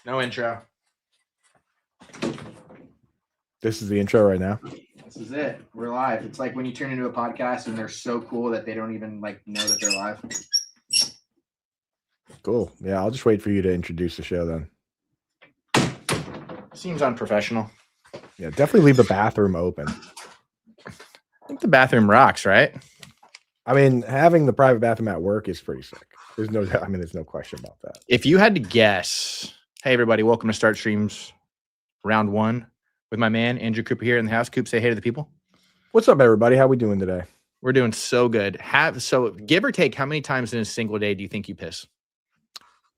No intro. This is the intro right now. This is it. We're live. It's like when you turn into a podcast and they're so cool that they don't even know that they're live. Cool. Yeah, I'll just wait for you to introduce the show then. Seems unprofessional. Yeah, definitely leave the bathroom open. I think the bathroom rocks, right? I mean, having the private bathroom at work is pretty sick. There's no question about that. If you had to guess, hey everybody, welcome to Start Streams Round 1 with my man Andrew Cooper here in the house. Coop, say hey to the people. What's up, everybody? How we doing today? We're doing so good. So give or take, how many times in a single day do you think you piss?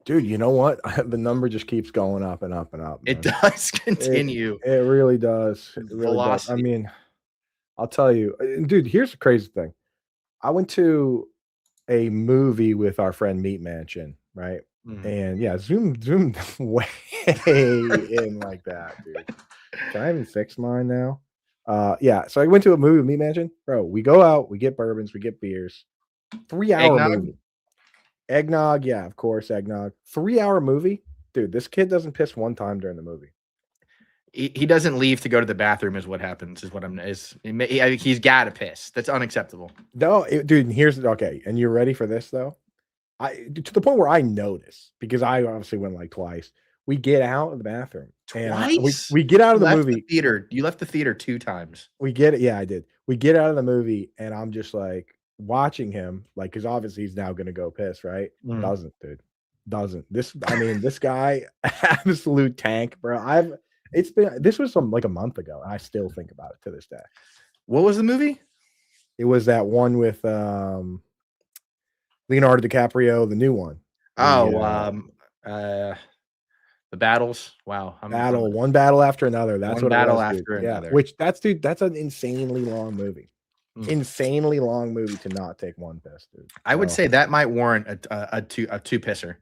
Dude, you know what? The number just keeps going up and up and up. Man. It does continue. It really does. It really Velocity. does. I mean, I'll tell you, dude, here's the crazy thing. I went to a movie with our friend Meat Mansion, right? And yeah, zoom way in like that, dude. Can I even fix mine now? Yeah, so I went to a movie with Meat Mansion. Bro, we go out, we get bourbons, we get beers. 3-hour movie. Eggnog, yeah, of course, eggnog. 3-hour movie. Dude, this kid doesn't piss one time during the movie. He doesn't leave to go to the bathroom is what happens, he's got to piss. That's unacceptable. No, dude, okay, and you're ready for this, though? To the point where I notice, because I obviously went like twice. We get out of the bathroom. Twice? We get out of the movie. You left the theater 2 times. We get it. Yeah, I did. We get out of the movie, and I'm just like watching him, like, because obviously he's now gonna go piss, right? Doesn't, dude. Doesn't. This guy, absolute tank, bro. This was like a month ago, and I still think about it to this day. What was the movie? It was that one with Leonardo DiCaprio, the new one. The battles. Wow. One battle after another. That's what battle it was, after dude. another. Yeah, that's an insanely long movie. Insanely long movie to not take one piss, dude. I would say that might warrant a two pisser.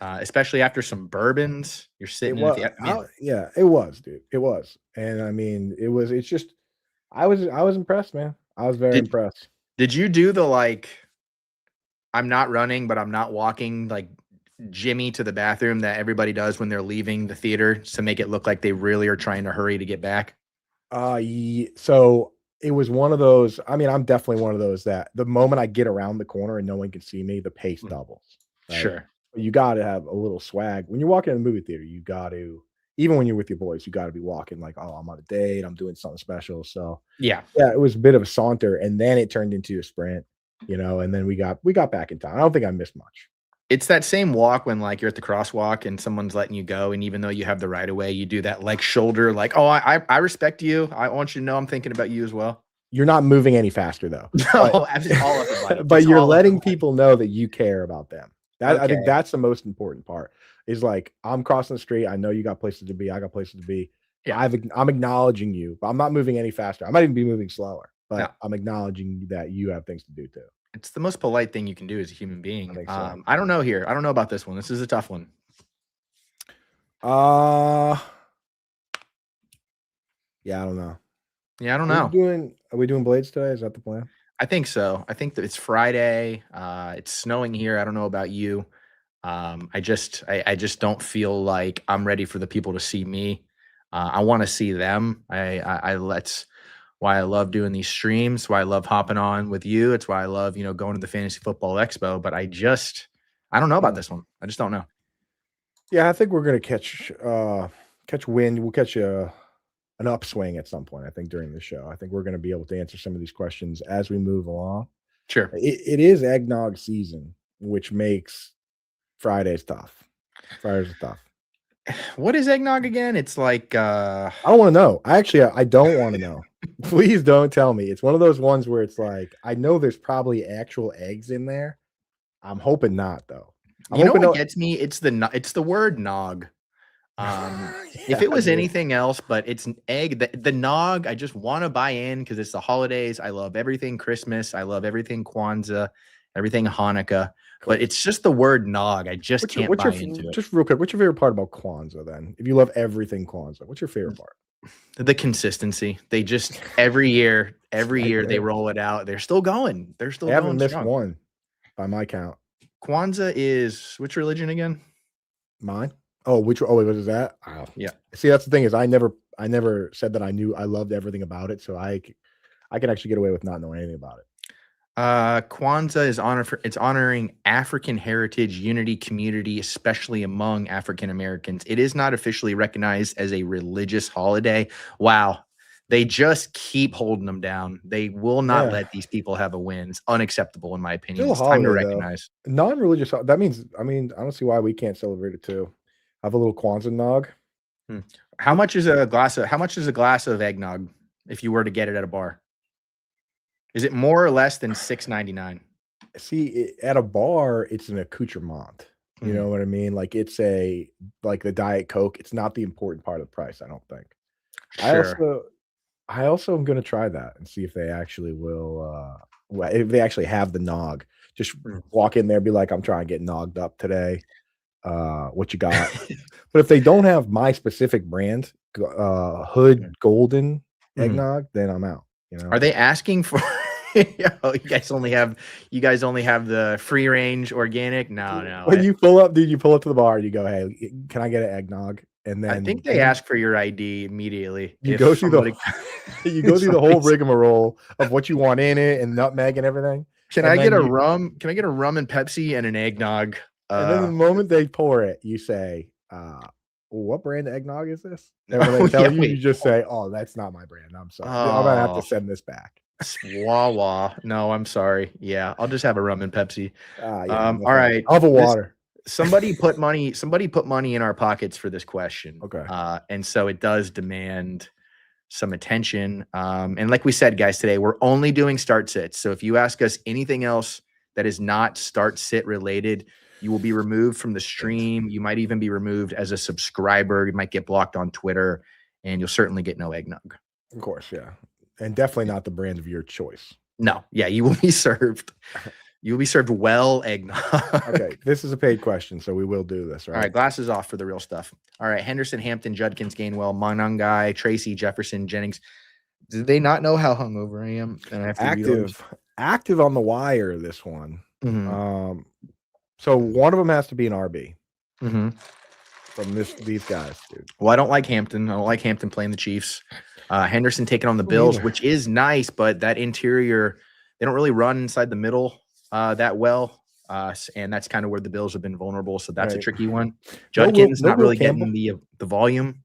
Especially after some bourbons. You're sitting yeah, it was, dude. It was. And I mean, it's just I was impressed, man. I was very impressed. Did you do the I'm not running, but I'm not walking, like Jimmy to the bathroom that everybody does when they're leaving the theater to make it look like they really are trying to hurry to get back? So it was one of those. I mean, I'm definitely one of those that the moment I get around the corner and no one can see me, the pace doubles. Right? Sure. You got to have a little swag. When you're walking in a movie theater, you got to, even when you're with your boys, you got to be walking like, oh, I'm on a date. I'm doing something special. So yeah, it was a bit of a saunter. And then it turned into a sprint, and then we got back in time. I don't think I missed much. It's that same walk when you're at the crosswalk and someone's letting you go. And even though you have the right of way, you do that shoulder, oh, I respect you. I want you to know I'm thinking about you as well. You're not moving any faster though. No, all of it. But you're letting people know that you care about them. I think that's the most important part is I'm crossing the street. I know you got places to be. I got places to be. Yeah. I'm acknowledging you, but I'm not moving any faster. I might even be moving slower, but I'm acknowledging that you have things to do too. It's the most polite thing you can do as a human being. So. I don't know here. I don't know about this one. This is a tough one. Yeah, I don't know. Yeah, I don't know. Are we doing blades today? Is that the plan? I think so. I think that it's Friday. It's snowing here. I don't know about you. I just don't feel like I'm ready for the people to see me. I want to see them. That's why I love doing these streams. Why I love hopping on with you. It's why I love, going to the Fantasy Football Expo. But I don't know about this one. I just don't know. Yeah, I think we're gonna catch wind. We'll catch an upswing at some point, I think, during the show. I think we're going to be able to answer some of these questions as we move along. Sure. It is eggnog season, which makes Fridays tough. Fridays are tough. What is eggnog again? It's I don't want to know. I don't want to know. Please don't tell me. It's one of those ones where it's I know there's probably actual eggs in there. I'm hoping not, though. What gets me? It's the word nog. If it was anything else, but it's an egg, the nog, I just want to buy in because it's the holidays. I love everything Christmas. I love everything Kwanzaa, everything Hanukkah, but it's just the word nog. I just can't buy into it. Just real quick, what's your favorite part about Kwanzaa then? If you love everything Kwanzaa, what's your favorite part? The consistency. They just every year they roll it out. They're still going. They haven't missed one by my count. Kwanzaa is which religion again? Mine. Oh, which what was that? Oh. Yeah. See, that's the thing is I never said that I loved everything about it, so I can actually get away with not knowing anything about it. Kwanzaa is it's honoring African heritage, unity, community, especially among African Americans. It is not officially recognized as a religious holiday. Wow. They just keep holding them down. They will not Yeah. let these people have a win. It's unacceptable, in my opinion. Still a It's time to holiday though. recognize. Non-religious that means I mean, I don't see why we can't celebrate it too. Have a little Kwanzaa nog. Hmm. How much is a glass of eggnog if you were to get it at a bar? Is it more or less than $6.99? See, at a bar, it's an accoutrement. You Mhm. know what I mean? Like like the Diet Coke. It's not the important part of the price, I don't think. I Sure. also I also am gonna try that and see if they actually will, if they actually have the nog. Just Mm. walk in there, be like, "I'm trying to get nogged up today. What you got?" But if they don't have my specific brand, Hood Mhm. Golden Mhm. eggnog, then I'm out, you know? Are they asking for oh, you guys only have the free range organic? No, no. When you pull up, dude, you pull up to the bar, you go, "Hey, can I get an eggnog?" And I then think they ask for your ID immediately you if go through the somebody you go if through the whole somebody's rigmarole of what you want in it and nutmeg and everything, Can I and get then a you rum? Can I get a rum and Pepsi and an eggnog? and then the Uh, moment they pour it, you say, "What brand of eggnog is this?" And when they oh, tell yeah, you, you wait. just say, "Oh, that's not my brand. I'm sorry. I'm gonna have to Oh, send this back." Wawa. No, I'm sorry. Yeah, I'll just have a rum and Pepsi. Yeah, no All thanks. right. I'll have a This water. somebody put money in our pockets for this question. Okay. And so it does demand some attention. And like we said, guys, today we're only doing start sits. So if you ask us anything else that is not start sit related, you will be removed from the stream. You might even be removed as a subscriber. You might get blocked on Twitter, and you'll certainly get no eggnog. Of course, yeah. And definitely not the brand of your choice. No, yeah, you will be served. You will be served well eggnog. Okay, this is a paid question, so we will do this, All right? right, glasses off for the real stuff. All right, Henderson, Hampton, Judkins, Gainwell, Monangai, Tracy, Jefferson, Jennings. Did they not know how hungover I am? And I have to read all this. Active on the wire, this one. Mhm, Um, so one of them has to be an RB mhm. from these guys, dude. Well, I don't like Hampton. I don't like Hampton playing the Chiefs. Henderson taking on the Me Bills, neither. which is nice, but that interior, they don't really run inside the middle that well. And that's kind of where the Bills have been vulnerable. So that's a Right. tricky one. Judkins No not Will really Campbell. getting the volume.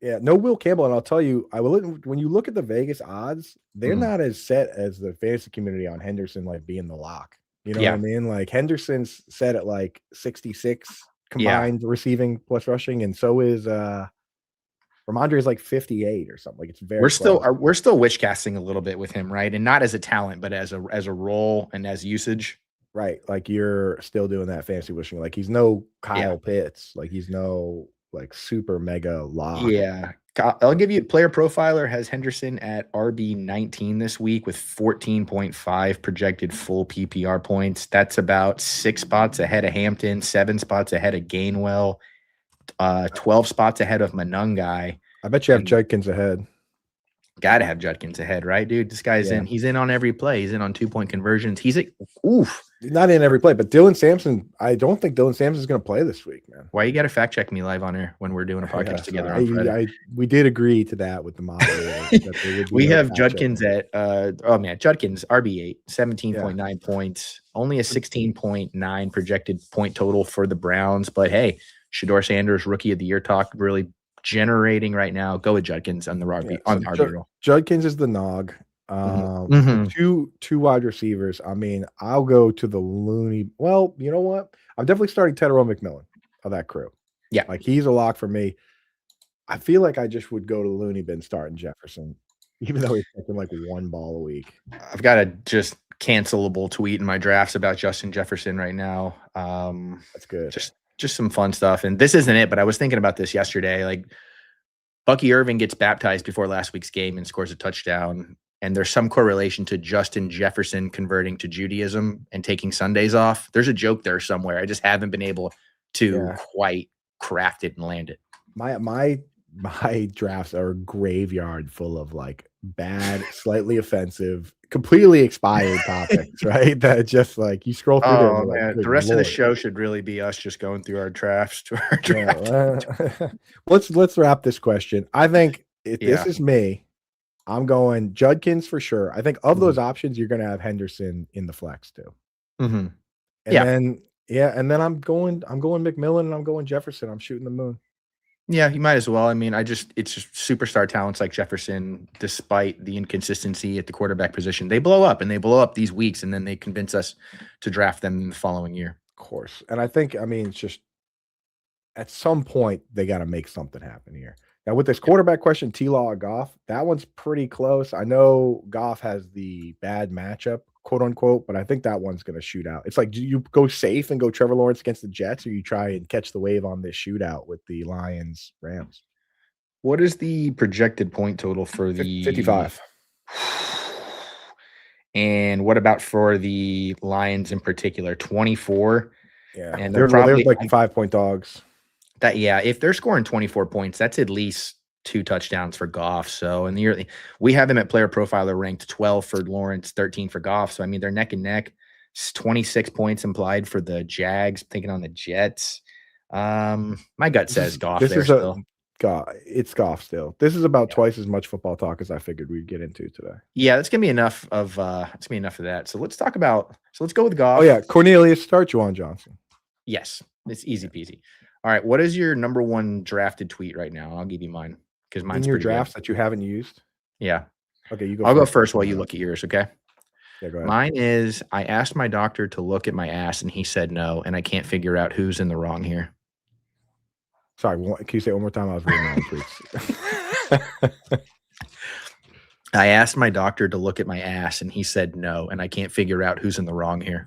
Yeah, no Will Campbell, and I'll tell you, I will when you look at the Vegas odds, they're Mhm. not as set as the fantasy community on Henderson, like, being the lock. You know what I Yeah, mean? Like, Henderson's set at, like, 66 yeah. combined receiving plus rushing, and so is, Ramondre is, like, 58 or something, like, it's very close. We're still witch casting a little bit with him, right? And not as a talent, but as a role and as usage. Right, like, you're still doing that fantasy wishing, like, he's no Yeah. Kyle Pitts, like, he's no, like, super mega lock. Yeah. I'll give you player profiler has Henderson at RB 19 this week with 14.5 projected full PPR points. That's about 6 spots ahead of Hampton, 7 spots ahead of Gainwell, 12 spots ahead of Manungai, I bet you have and Judkins ahead. gotta have Judkins ahead, right, dude? This guy's Yeah. he's in on every play. He's in on 2-point conversions. He's a oof. Not in every play, but Dylan Sampson, I don't think Dylan Sampson's gonna play this week, man. Why you gotta fact check me live on air when we're doing a podcast Yes, together on Friday? we did agree to that with the moderator that there would be We no have fact Judkins checking. at oh man, Judkins RB8, Yeah. 17.9 points, only a 16.9 projected point total for the Browns. But hey, Shador Sanders, rookie of the year talk, really generating right now. Go with Judkins on the Yeah, RB so on the RB roll. Judkins is the nog. Mhm. The Mhm. two wide receivers, I mean, I'll go to the loony well, you know what? I'm definitely starting Tedero McMillan of that crew. Yeah, Like, he's a lock for me. I feel like I just would go to loony bin starting Jefferson, even though he's taking, like, 1 ball a week. I've got a just cancelable tweet in my drafts about Justin Jefferson right now. That's good. Just some fun stuff. And this isn't it, but I was thinking about this yesterday. Like Bucky Irving gets baptized before last week's game and scores a touchdown. And there's some correlation to Justin Jefferson converting to Judaism and taking Sundays off. There's a joke there somewhere. I just haven't been able to Yeah. quite craft it and land it. My drafts are a graveyard full of, like, bad, slightly offensive, completely expired topics, right? That just like you scroll through there and Oh, you're like, man, good the rest of the lord. show should really be us just going through our drafts to our Yeah. draft. Let's wrap this question. I think if this Yeah. is me, I'm going Judkins for sure. I think of those Mhm. options, you're gonna have Henderson in the flex too. Mhm. And Yeah. then and then I'm going McMillan and I'm going Jefferson. I'm shooting the moon. Yeah, you might as well. I mean, it's just superstar talents like Jefferson, despite the inconsistency at the quarterback position, they blow up and they blow up these weeks, and then they convince us to draft them in the following year. Of course. And I think, I mean, it's just at some point they got to make something happen here. Now with this Yeah. quarterback question, T-Law or Goff, that one's pretty close. I know Goff has the bad matchup, quote unquote, but I think that one's going to shoot out. It's like, do you go safe and go Trevor Lawrence against the Jets, or you try and catch the wave on this shootout with the Lions Rams? What is the projected point total for the 55. and what about for the Lions in particular? 24, Yeah. and they're They're probably like 5-point dogs. that yeah, if they're scoring 24 points, that's at least 2 touchdowns for Goff. So in the year we have him at player profiler ranked 12 for Lawrence, 13 for Goff. So I mean they're neck and neck. 26 points implied for the Jags, thinking on the Jets. My gut says Goff This there is a still. it's Goff still. This is about Yeah. twice as much football talk as I figured we'd get into today. Yeah, that's gonna be enough of it's gonna be enough of that. So let's go with Oh Goff. yeah, Cornelius, start Juwan Johnson. Yes, it's easy peasy. All right, what is your number one drafted tweet right now? I'll give you mine because In mine's your pretty good. drafts that you haven't used? Yeah. Okay, you go I'll go first. first while you look at yours, okay? Yeah, go ahead. Mine is I asked my doctor to look at my ass and he said no, and I can't figure out who's in the wrong here. Sorry, can you say it one more time? I was reading my own tweets. I asked my doctor to look at my ass and he said no, and I can't figure out who's in the wrong here.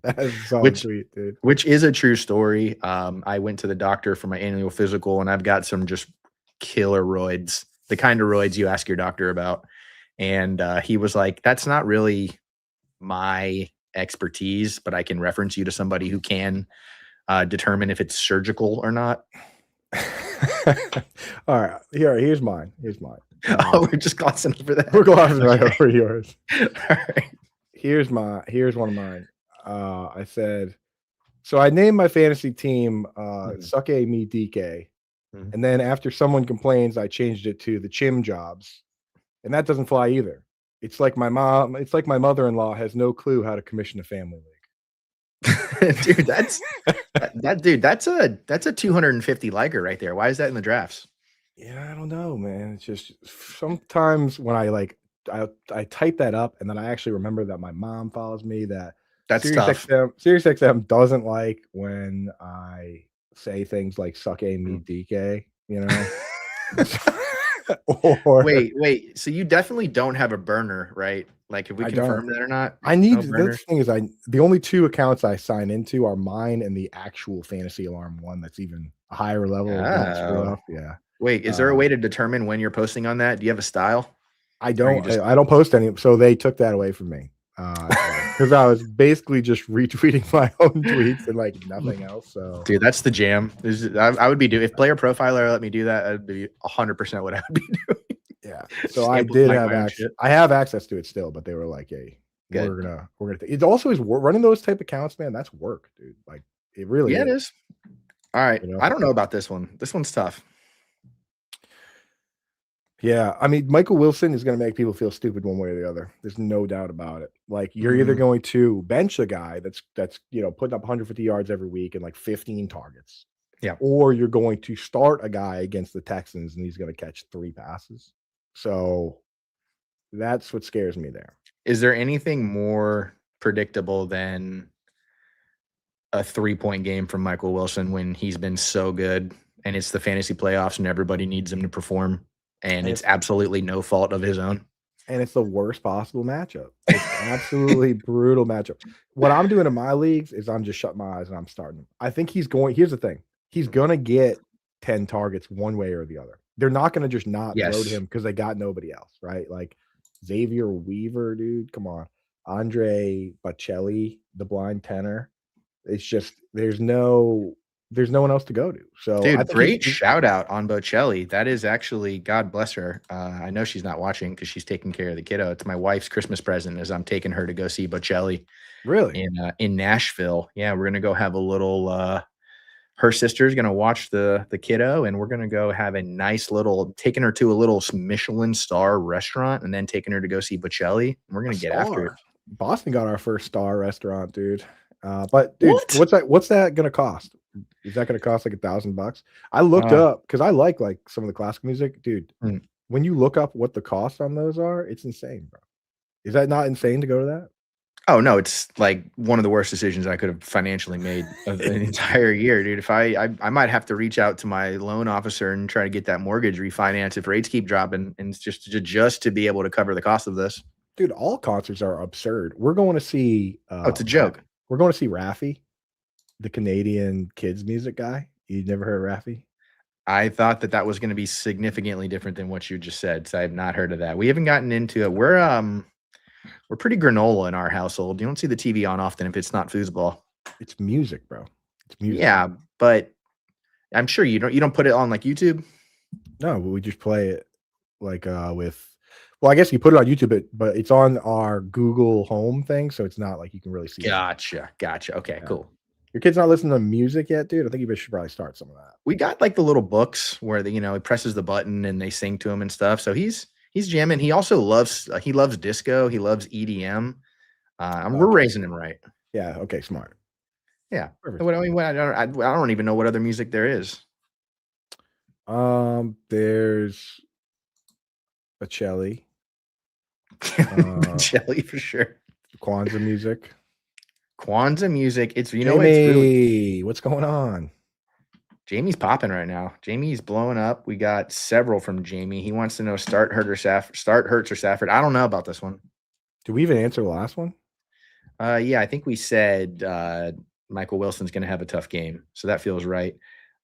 That is a solid tweet, dude. Which is a true story. I went to the doctor for my annual physical, and I've got some just killer roids, the kind of roids you ask your doctor about. And he was like, "That's not really my expertise, but I can reference you to somebody who can determine if it's surgical or not." All right, here's mine. Oh, we're just glossing over that. We're glossing right Okay. over yours. All right. Here's one of mine. I said, so I named my fantasy team Suck A Me DK. Mhm. And then after someone complains, I changed it to the Chim Jobs. And that doesn't fly either. It's like my mother-in-law has no clue how to commission a family league. Dude, that's a 250 liker right there. Why is that in the drafts? Yeah, I don't know, man. It's just sometimes when I type that up and then I actually remember that my mom follows me, that That's tough. SiriusXM doesn't like when I say things like "suck a me DK," you know? Or Wait. So you definitely don't have a burner, right? Like, have we I don't. confirmed that or not? I need No the burner? thing is the only 2 accounts I sign into are mine and the actual Fantasy Alarm one that's even a higher level of don't screw Oh. up. Yeah. Wait, is there a way to determine when you're posting on that? Do you have a style? I Or you don't just I don't post any, so they took that away from me. Because I was basically just retweeting my own tweets and like nothing else. So Dude, that's the jam. I would be doing if Player Profiler let me do that, that'd be 100% what I would be doing. yeah. Just So I did amplifying have my own access. shit. I have access to it still, but they were like, "Hey, Good. we're gonna." It also is running those type accounts, man. That's work, dude. Like it really Yeah, it is. is. All right. You know. I don't know about this one. This one's tough. Yeah, I mean, Michael Wilson is going to make people feel stupid one way or the other. There's no doubt about it. Like you're either going to bench a guy that's putting up 150 yards every week and like 15 targets, Yeah. or you're going to start a guy against the Texans and he's going to catch 3 passes. So that's what scares me there. Is there anything more predictable than a 3-point game from Michael Wilson when he's been so good and it's the fantasy playoffs and everybody needs him to perform and it's absolutely no fault of his own? And it's the worst possible matchup. It's absolutely brutal matchup. What I'm doing in my leagues is I'm just shutting my eyes and I'm starting him. I think here's the thing. He's going to get 10 targets one way or the other. They're not going to just not throw to him because they got nobody else, right? Like Xavier Weaver, dude, come on. Andre Bocelli, the blind tenor. It's just there's no there's no one else to go to. So I Dude, think he's great shout out on Bocelli. That is actually, God bless her. I know she's not watching because she's taking care of the kiddo. It's my wife's Christmas present as I'm taking her to go see Bocelli really in Nashville. Yeah, we're gonna go have a little. Her sister's gonna watch the kiddo, and we're gonna go have a nice little taking her to a little Michelin star restaurant, and then taking her to go see Bocelli. We're a gonna get after it. star. Boston got our first star restaurant, dude. But dude, What? what's that gonna cost? Is that gonna cost like $1,000? I looked Uh, up because I like some of the classical music, dude. mm. When you look up what the cost on those are, it's insane, bro. Is that not insane to go to that? Oh, no, it's like one of the worst decisions I could have financially made of an entire year, dude. If I might have to reach out to my loan officer and try to get that mortgage refinanced if rates keep dropping and just to be able to cover the cost of this. Dude, all concerts are absurd. We're going to see Oh, it's a joke. we're going to see Raffi, the Canadian kids music guy. You never heard of Raffi? I thought that was gonna be significantly different than what you just said, so I have not heard of that. We haven't gotten into it. We're pretty granola in our household. You don't see the TV on often if it's not foosball. It's music, bro. It's music. Yeah, but I'm sure you don't put it on, like, YouTube? No, we just play it like with well, I guess you put it on YouTube, but it's on our Google Home thing, so it's not like you can really see it. Gotcha. Okay, Yeah. cool. Your kid's not listening to music yet, dude? I think you should probably start some of that. We got, like, the little books where he presses the button and they sing to him and stuff, so he's jamming. He also loves disco, he loves EDM. We're Okay. raising him right. Yeah, okay, smart. Yeah. Perfect. What I mean, I don't even know what other music there is. There's a Bocelli, Jelly for sure. Kwanzaa music. Kwanzaa music. It's it's Jamie, really what's going on? Jamie's popping right now. Jamie's blowing up. We got several from Jamie. He wants to know start Hurts or Stafford. I don't know about this one. Did we even answer the last one? Yeah, I think we said Michael Wilson's going to have a tough game, so that feels right.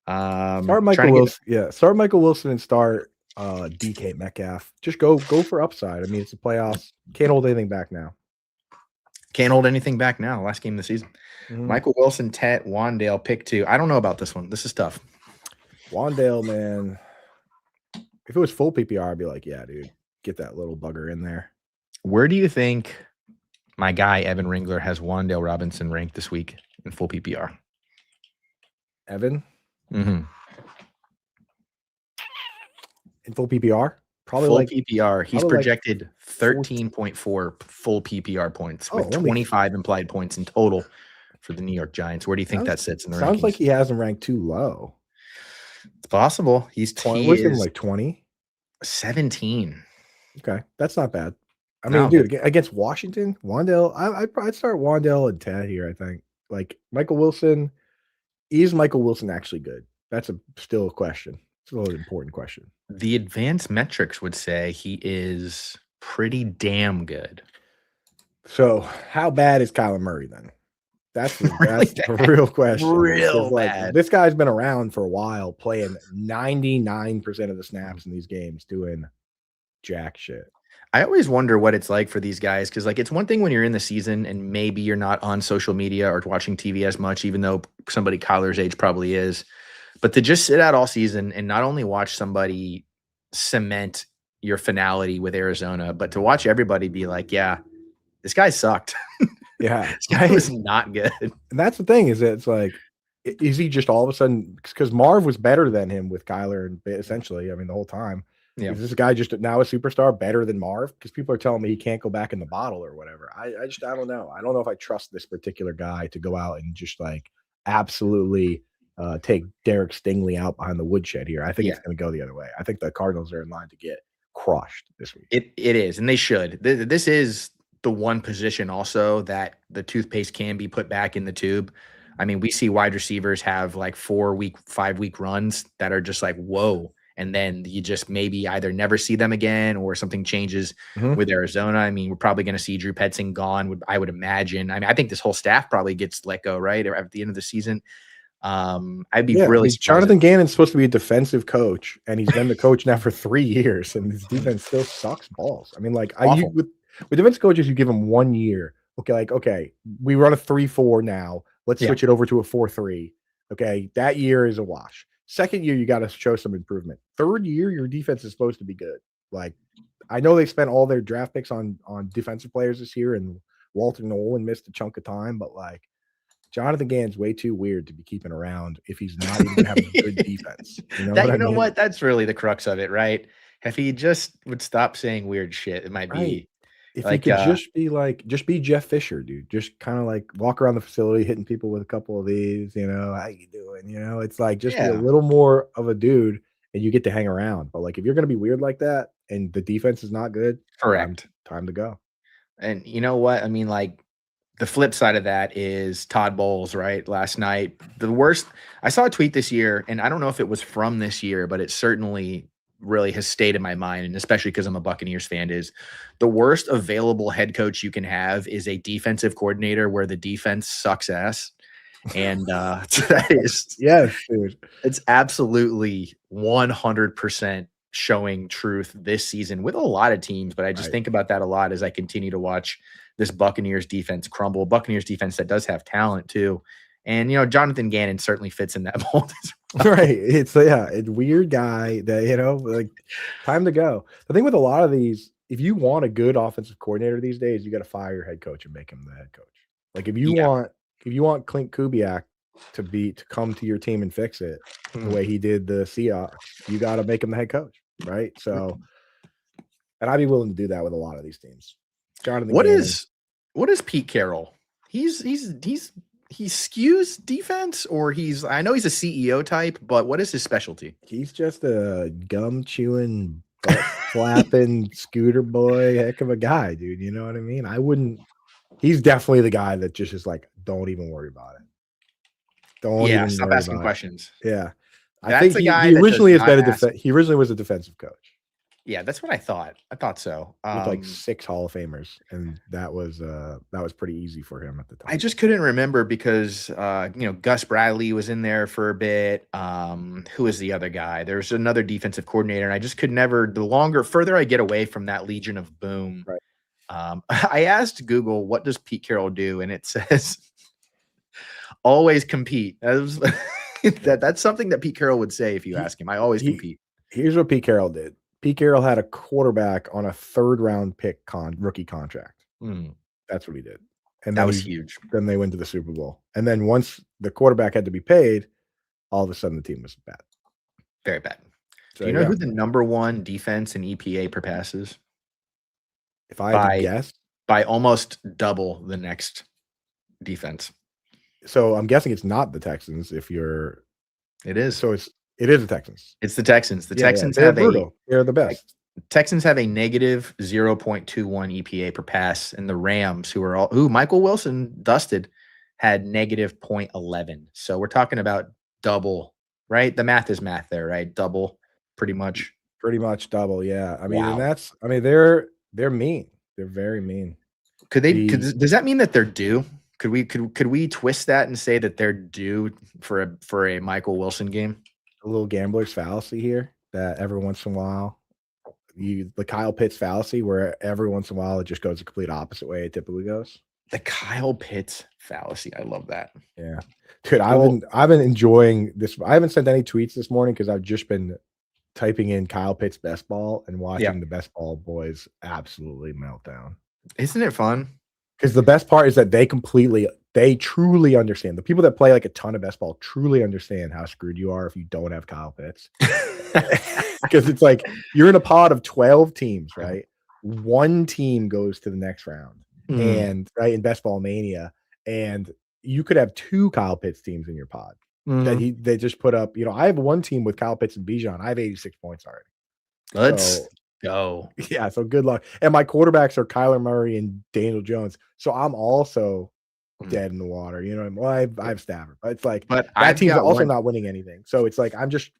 Start Michael Wilson. Yeah, start Michael Wilson and start DK Metcalf. Just go for upside. I mean, it's the playoffs. Can't hold anything back now. Can't hold anything back now. Last game of the season. Mhm. Michael Wilson, Tet, Wandale, pick 2. I don't know about this one. This is tough. Wandale, man. If it was full PPR, I'd be like, yeah, dude, get that little bugger in there. Where do you think my guy Evan Ringler has Wandale Robinson ranked this week in full PPR? Evan? Mm-hmm. In full PPR? Probably full like PPR. He's probably projected 13.4 full PPR points with only 25 implied points in total for the New York Giants. Where do you think that sits in the sounds rankings? like he has him ranked too low. It's possible. He's 20. What's him like 20? 17. Okay, that's not bad. I No, mean, dude, against Washington, Wandale, I'd start Wandale and Ted here. I think like Michael Wilson. Is Michael Wilson actually good? That's still a question. It's a really important question. The advanced metrics would say he is pretty damn good. So, how bad is Kyler Murray then? That's the real question. Real like, bad. This guy's been around for a while, playing 99% of the snaps in these games, doing jack shit. I always wonder what it's like for these guys because, like, it's one thing when you're in the season and maybe you're not on social media or watching TV as much, even though somebody Kyler's age probably is. But to just sit out all season and not only watch somebody cement your finality with Arizona, but to watch everybody be like, yeah, this guy sucked. Yeah. This guy was not good. And that's the thing is that it's like, is he just all of a sudden, because Marv was better than him with Kyler and essentially, I mean, the whole time. Yeah. Is this guy just now a superstar better than Marv? Because people are telling me he can't go back in the bottle or whatever. I don't know. I don't know if I trust this particular guy to go out and just like absolutely take Derek Stingley out behind the woodshed here. I think it's going to go the other way. I think the Cardinals are in line to get crushed this week. It is, and they should. This is the one position also that the toothpaste can be put back in the tube. I mean, we see wide receivers have like 4-week, 5-week runs that are just like, whoa. And then you just maybe either never see them again or something changes with Arizona. I mean, we're probably going to see Drew Petzing gone, I would imagine. I mean, I think this whole staff probably gets let go, right, at the end of the season. I'd be really surprised. Jonathan Gannon's supposed to be a defensive coach, and he's been the coach now for 3 years, and his defense still sucks balls. I mean, like, with defensive coaches, you give them 1 year. Okay, we run a 3-4 now. Let's switch it over to a 4-3. Okay, that year is a wash. Second year, you got to show some improvement. Third year, your defense is supposed to be good. Like, I know they spent all their draft picks on defensive players this year, and Walter Nolan missed a chunk of time, but like Jonathan Gannon's way too weird to be keeping around if he's not even gonna have a good defense. You know what That I you know mean? what? That's really the crux of it, right? If he just would stop saying weird shit, it might Right. be If he like, could just be Jeff Fisher, dude. Just kinda like walk around the facility hitting people with a couple of these, "How you doing?" It's like just be a yeah, little more of a dude and you get to hang around. But like if you're gonna be weird like that and the defense is not good, correct. time to go. And you know what? I mean, like the flip side of that is Todd Bowles, right? Last night, the worst. I saw a tweet this year, and I don't know if it was from this year, but it certainly really has stayed in my mind, and especially because I'm a Buccaneers fan, is the worst available head coach you can have is a defensive coordinator where the defense sucks ass. And that is Yes, dude. it's absolutely 100% showing truth this season with a lot of teams, but I just Right. think about that a lot as I continue to watch this Buccaneers defense crumble. Buccaneers defense that does have talent too. And Jonathan Gannon certainly fits in that mold as well. Right. It's weird guy that, like time to go. The thing with a lot of these, if you want a good offensive coordinator these days, you got to fire your head coach and make him the head coach. Like Yeah. if you want Clint Kubiak to come to your team and fix it the Hmm. way he did the Seahawks, you got to make him the head coach, right? So, and I'd be willing to do that with a lot of these teams. Jonathan What Gannon, is what is Pete Carroll? He skews defense, or I know he's a CEO type, but what is his specialty? he's just a gum chewing, butt flapping scooter boy, heck of a guy, dude. You know what I mean? I wouldn't. He's definitely the guy that just is like, don't even worry about it. Don't Yeah, even stop worry asking about it. questions. Yeah, I That's think a he guy that does originally has not been ask. he originally was a defensive coach Yeah, that's what I thought. I thought so. with like 6 Hall of Famers, and that was pretty easy for him at the I time. just couldn't remember because Gus Bradley was in there for a bit. Who is the other guy? There's another defensive coordinator, and I just could never. Further I get away from that Legion of Boom, Right. I asked Google, "What does Pete Carroll do?" And it says, "Always compete." That's something that Pete Carroll would say if you He ask him. I always he compete. Here's what Pete Carroll did. Pete Carroll had a quarterback on a 3rd round pick rookie contract. Mm, That's what he did. And that was huge. then they went to the Super Bowl. And then once the quarterback had to be paid, all of a sudden the team was bad. Very bad. So Do you there know you who go. the number one defense in EPA per pass is? If I had to By guess, by almost double the next defense. so I'm guessing it's not the Texans if you're It is. so it is the Texans. It's the Texans. The Yeah, yeah, Texans they're have a brutal. They're the like, best. Texans have a negative 0.21 EPA per pass, and the Rams, who Michael Wilson dusted, had negative 0.11. So we're talking about double, right? The math is math there, right? Double, pretty much. Pretty much double, yeah. I mean, and Wow. they're mean. They're very mean. Does that mean that they're due? Could we twist that and say that they're due for a Michael Wilson game? A little gambler's fallacy here that every once in a while the Kyle Pitts fallacy where every once in a while it just goes the complete opposite way it typically goes. The Kyle Pitts fallacy. I love that. Yeah. Dude, Well, I've been enjoying this. I haven't sent any tweets this morning because I've just been typing in Kyle Pitts best ball and yeah. watching the best ball boys absolutely meltdown. Isn't it fun? Because the best part is that they truly understand. The people that play like a ton of best ball truly understand how screwed you are if you don't have Kyle Pitts. Because it's like you're in a pod of 12 teams, right? One team goes to the next round, and right in best ball mania, and you could have 2 Kyle Pitts teams in your pod they just put up. I have one team with Kyle Pitts and Bijan. I have 86 points already. Let's So go. yeah, so good luck. And my quarterbacks are Kyler Murray and Daniel Jones. So I'm also dead in the water. You know what I mean? Well, I have Stafford, but it's like But that I've team's got also one. not winning anything. So it's like I've just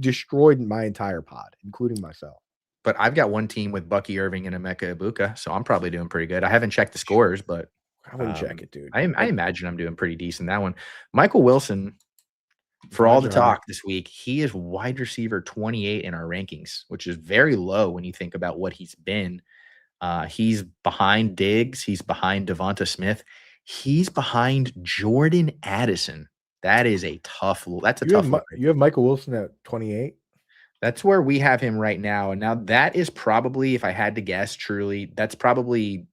destroyed my entire pod, including myself. But I've got one team with Bucky Irving and Emeka Ibuka, so I'm probably doing pretty good. I haven't checked the scores, but I wouldn't check it, dude. I imagine I'm doing pretty decent that one. Michael Wilson, for My all the job. talk this week, he is wide receiver 28 in our rankings, which is very low when you think about what he's been. He's behind Diggs. He's behind Devonta Smith. He's behind Jordan Addison. That is a tough. That's a You have tough look right you there. have Michael Wilson at 28. That's where we have him right now. And now that is probably, if I had to guess, truly, that's probably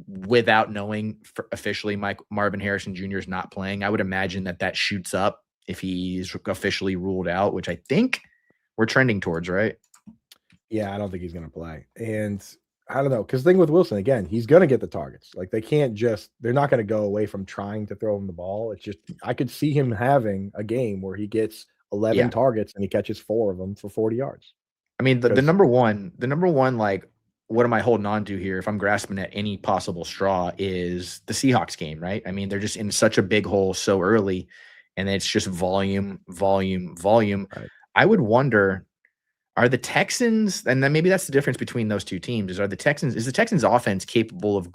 without knowing officially Mike Marvin Harrison Jr. is not playing. I would imagine that shoots up if he's officially ruled out, which I think we're trending towards, right? Yeah, I don't think he's gonna play. And I don't know, because the thing with Wilson, again, he's gonna get the targets. Like they're not gonna go away from trying to throw him the ball. It's just I could see him having a game where he gets 11 Yeah. targets and he catches 4 of them for 40 yards. I mean, the Because number one, like, what am I holding on to here if I'm grasping at any possible straw is the Seahawks game, right? I mean, they're just in such a big hole so early, and it's just volume, volume, volume. right. I would wonder, are the Texans, and then maybe that's the difference between those two teams, is the Texans offense capable of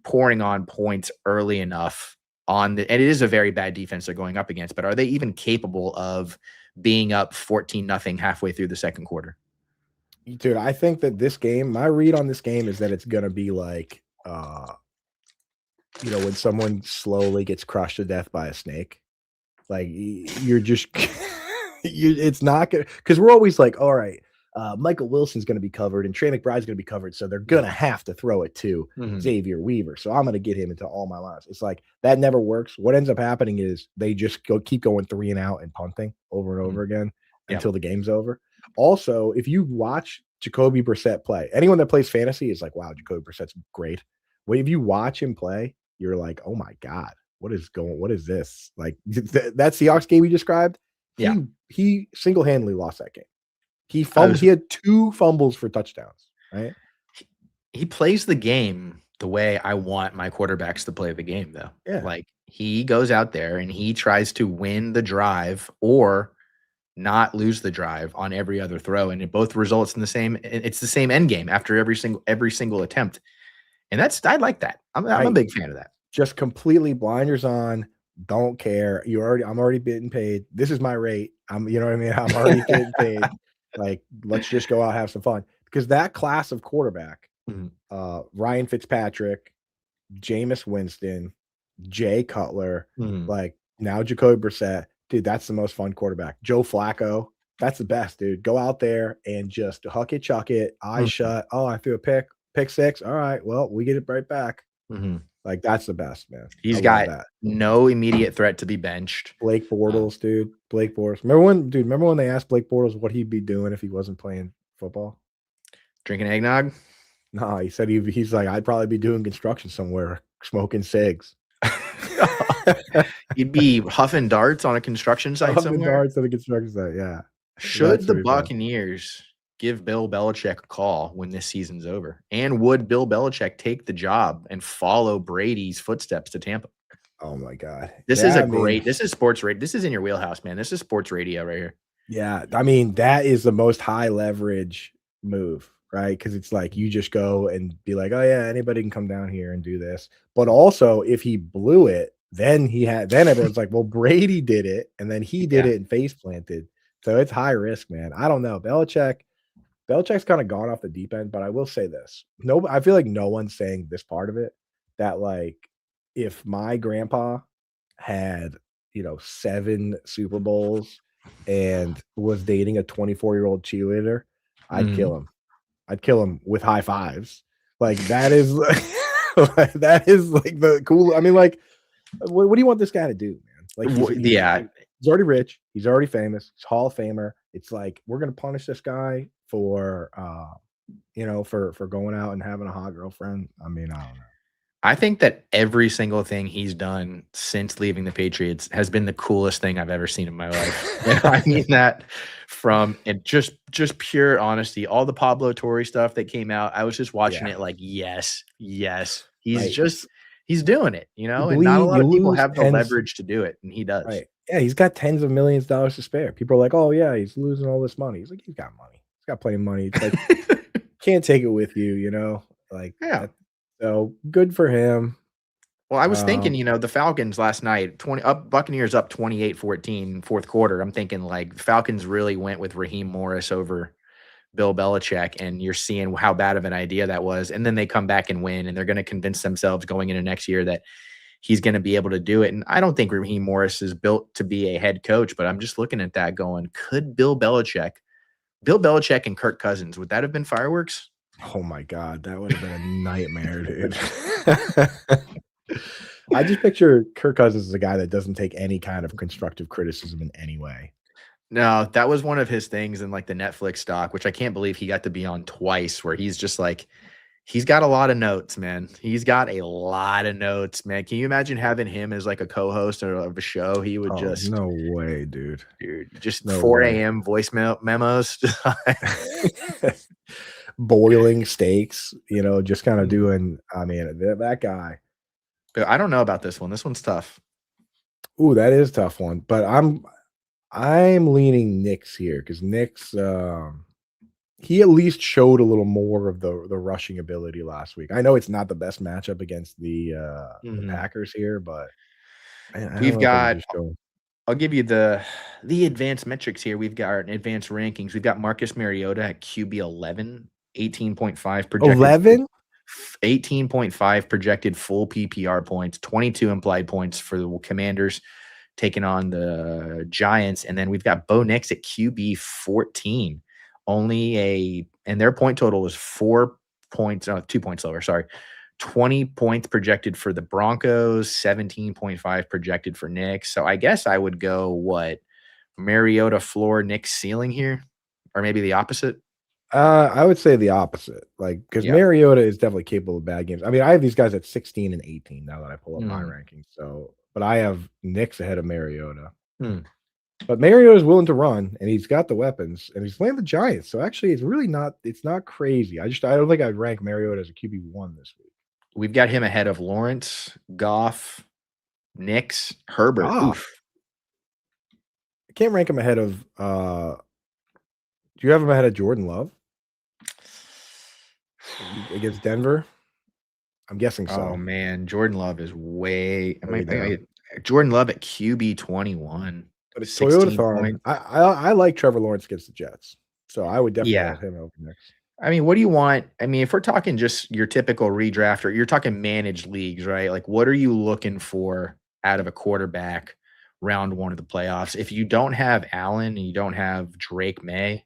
pouring on points early enough and it is a very bad defense they're going up against, but are they even capable of being up 14-0 halfway through the second quarter? Dude, I think that this game, my read on this game is that it's gonna be like when someone slowly gets crushed to death by a snake. Like you're just it's not gonna, because we're always like, all right, Michael Wilson's gonna be covered and Trey McBride's gonna be covered, so they're gonna have to throw it to Xavier Weaver. So I'm gonna get him into all my lines. It's like that never works. What ends up happening is they just keep going 3 and out and punting over and over again until the game's over. Also, if you watch Jacoby Brissett play, anyone that plays fantasy is like, wow, Jacoby Brissett's great. Well, if you watch him play, you're like, oh my God, what is this? Like that Seahawks game you described, he single-handedly lost that game. He had 2 fumbles for touchdowns, right? He plays the game the way I want my quarterbacks to play the game, though. Yeah. Like, he goes out there and he tries to win the drive or not lose the drive on every other throw, and it both results in the same end game after every single attempt. And I like that. I'm a big fan of that. Just completely blinders on, don't care. I'm already getting paid. This is my rate. You know what I mean? I'm already getting paid. Like, let's just go out, have some fun. Because that class of quarterback, Ryan Fitzpatrick, Jameis Winston, Jay Cutler, like now Jacoby Brissett, dude, that's the most fun quarterback. Joe Flacco, that's the best, dude. Go out there and just huck it, chuck it, eyes shut. Oh, I threw a pick 6. All right, well, we get it right back. Like, that's the best, man. He's got no immediate threat to be benched. Blake Bortles, dude. Blake Bortles. Remember when they asked Blake Bortles what he'd be doing if he wasn't playing football? Drinking eggnog? No, he said he's like, I'd probably be doing construction somewhere, smoking cigs. You'd be huffing darts on a construction site somewhere? Huffing darts on a construction site, yeah. Should the Buccaneers give Bill Belichick a call when this season's over? And would Bill Belichick take the job and follow Brady's footsteps to Tampa? Oh my God. This is sports radio. This is in your wheelhouse, man. This is sports radio right here. Yeah. I mean, that is the most high leverage move, right? Because it's like you just go and be like, oh yeah, anybody can come down here and do this. But also, if he blew it, then everyone's like, well, Brady did it, and then he did it and face planted. So it's high risk, man. I don't know. Belichick's kind of gone off the deep end, but I will say this. I feel like no one's saying this part of it, that like if my grandpa had, 7 Super Bowls and was dating a 24-year-old cheerleader, I'd kill him. I'd kill him with high fives. Like that is that is like the cool. I mean, like, what do you want this guy to do, man? Like, he's already rich. He's already famous. He's Hall of Famer. It's like, we're going to punish this guy for, for going out and having a hot girlfriend. I mean, I don't know. I think that every single thing he's done since leaving the Patriots has been the coolest thing I've ever seen in my life. And I mean that from just pure honesty. All the Pablo Torre stuff that came out, I was just watching it like, yes. He's doing it, and not a lot of people have the leverage to do it, and he does. Right. Yeah, he's got tens of millions of dollars to spare. People are like, oh yeah, he's losing all this money. He's like, he's got money. He's got plenty of money. It's like, can't take it with you, like, so good for him. Well, I was thinking, the Falcons last night, Buccaneers up 28-14 fourth quarter. I'm thinking like Falcons really went with Raheem Morris over Bill Belichick, and you're seeing how bad of an idea that was. And then they come back and win, and they're going to convince themselves going into next year that, he's going to be able to do it. And I don't think Raheem Morris is built to be a head coach, but I'm just looking at that going, could Bill Belichick and Kirk Cousins, would that have been fireworks? Oh my god, that would have been a nightmare, dude. I just picture Kirk Cousins as a guy that doesn't take any kind of constructive criticism in any way. No, that was one of his things in like the Netflix doc, which I can't believe he got to be on twice, where he's just like, he's got a lot of notes, man. He's got a lot of notes, man. Can you imagine having him as like a co-host of a show? He would Oh, just, no way, dude. dude, just No 4 way. a.m. voicemail memos. Boiling steaks, just kinda Mm. doing I mean, that guy. But I don't know about this one. This one's tough. Ooh, that is a tough one, but I'm leaning Knicks here because Knicks, he at least showed a little more of the rushing ability last week. I know it's not the best matchup against the Mhm. Packers here, but I don't We've know if they can got just show. I'll give you the advanced metrics here. We've got our advanced rankings. We've got Marcus Mariota at QB 11, 18.5 projected 11? 18.5 projected full PPR points, 22 implied points for the Commanders taking on the Giants. And then we've got Bo Nix at QB 14. And their point total is 4 points, 2 points lower, sorry. 20 points projected for the Broncos, 17.5 projected for Knicks. So I guess I would go Mariota floor, Knicks ceiling here, or maybe the opposite. I would say the opposite, because Yeah. Mariota is definitely capable of bad games. I mean, I have these guys at 16 and 18 now that I pull up my Mm. rankings, but I have Knicks ahead of Mariota. Mm. But Mariota is willing to run, and he's got the weapons, and he's playing the Giants, so actually it's not crazy. I don't think I'd rank Mariota as a QB1 this week. We've got him ahead of Lawrence, Goff, Knicks, Herbert. Goff. Oof. I can't rank him ahead of, do you have him ahead of Jordan Love against Denver? I'm guessing Oh so. man, Jordan Love is way. Way down. Jordan Love at QB 21, But it's 16 Toyotathon. points. I like Trevor Lawrence against the Jets, so I would definitely Yeah. have him over next. I mean, what do you want? I mean, if we're talking just your typical redraft or you're talking managed leagues, right? Like, what are you looking for out of a quarterback round one of the playoffs? If you don't have Allen and you don't have Drake May,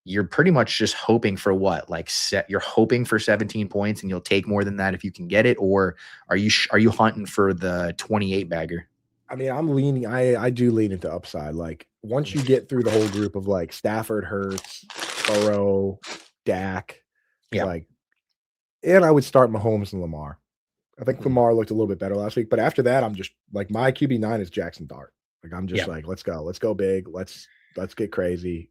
you're pretty much just hoping for what? Like, you're hoping for 17 points and you'll take more than that if you can get it, or are you hunting for the 28 bagger? I mean, I'm leaning. I do lean into upside. Like once you get through the whole group of like Stafford, Hurts, Burrow, Dak, Yeah. like, and I would start Mahomes and Lamar. I think Mhm. Lamar looked a little bit better last week, but after that, I'm just like my QB9 is Jackson Dart. Like I'm just Yeah. like, let's go big, let's get crazy.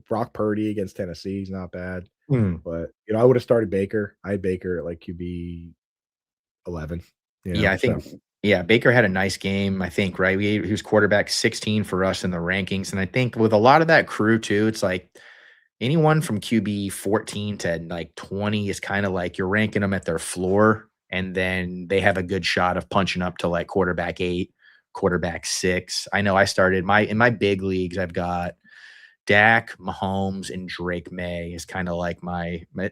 Brock Purdy against Tennessee is not bad, Mm. but I would have started Baker. I had Baker at like QB 11. Yeah, I So think Baker had a nice game, I think, right? He was quarterback 16 for us in the rankings. And I think with a lot of that crew too, it's like anyone from QB 14 to like 20 is kind of like you're ranking them at their floor. And then they have a good shot of punching up to like quarterback 8, quarterback 6. I know I started in my big leagues, I've got Dak, Mahomes, and Drake May is kind of like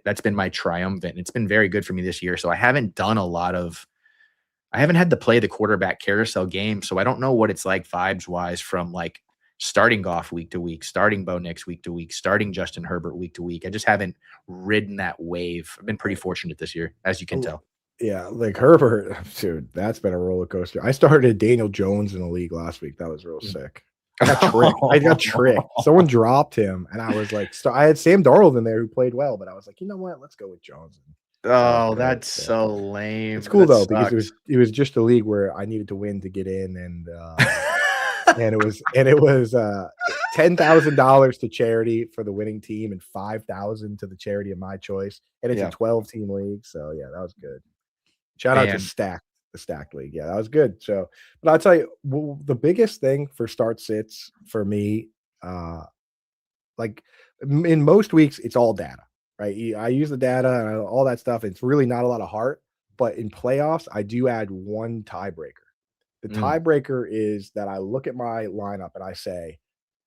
that's been my triumphant. It's been very good for me this year. So I haven't done a lot of I haven't had to play the quarterback carousel game, so I don't know what it's like vibes wise from like starting Goff week to week, starting Bo Nix week to week, starting Justin Herbert week to week. I just haven't ridden that wave. I've been pretty fortunate this year, as you can oh, tell. yeah, like Herbert, dude, that's been a roller coaster. I started Daniel Jones in the league last week. That was real Mm. sick. I got tricked. I got tricked. Someone dropped him, and I was like, so I had Sam Darnold in there who played well, but I was like, you know what? Let's go with Jones. That was Oh, great. that's So so it's lame. cool That though because it sucks. was it was just a league where I needed to win to get in, and it was $10,000 to charity for the winning team and 5,000 to the charity of my choice, and it's a Yeah, 12-team league. So yeah, that was good. Shout out to man. the Stacked League. Yeah, that was good. So, but I'll tell you, the biggest thing for start sits for me, uh, like in most weeks, it's all data, right? I use the data and all that stuff. It's really not a lot of heart, but in playoffs, I do add one tiebreaker. The Mm. tiebreaker is that I look at my lineup and I say,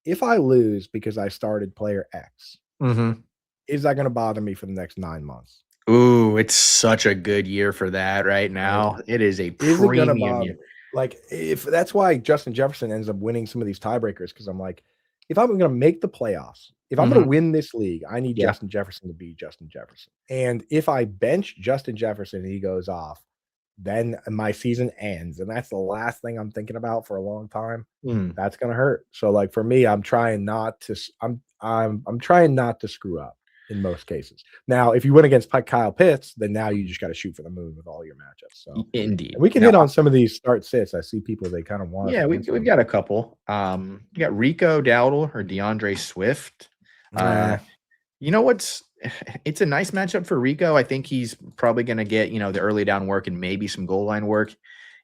if I lose because I started player X, Mhm. is that going to bother me for the next 9 months? Ooh, it's such a good year for that right Right? now. It is a Isn't gonna premium bother year. me. Like, if that's why Justin Jefferson ends up winning some of these tiebreakers, because I'm like, if I'm gonna make the playoffs, if I'm gonna Mhm. win this league, I need Yeah. Justin Jefferson to be Justin Jefferson. And if I bench Justin Jefferson and he goes off, then my season ends. And that's the last thing I'm thinking about for a long time. Mm. That's gonna hurt. So like for me, I'm trying not to I'm trying not to screw up in most cases. Now, if you win against Kyle Pitts, then now you just got to shoot for the moon with all your matchups. So Indeed. and we can Now, hit on some of these start sits. I see people they kind of want us yeah, to we've answer we've them. got a couple. You got Rico Dowdle or DeAndre Swift. Nah, You know what's it's a nice matchup for Rico. I think he's probably going to get, the early down work and maybe some goal line work.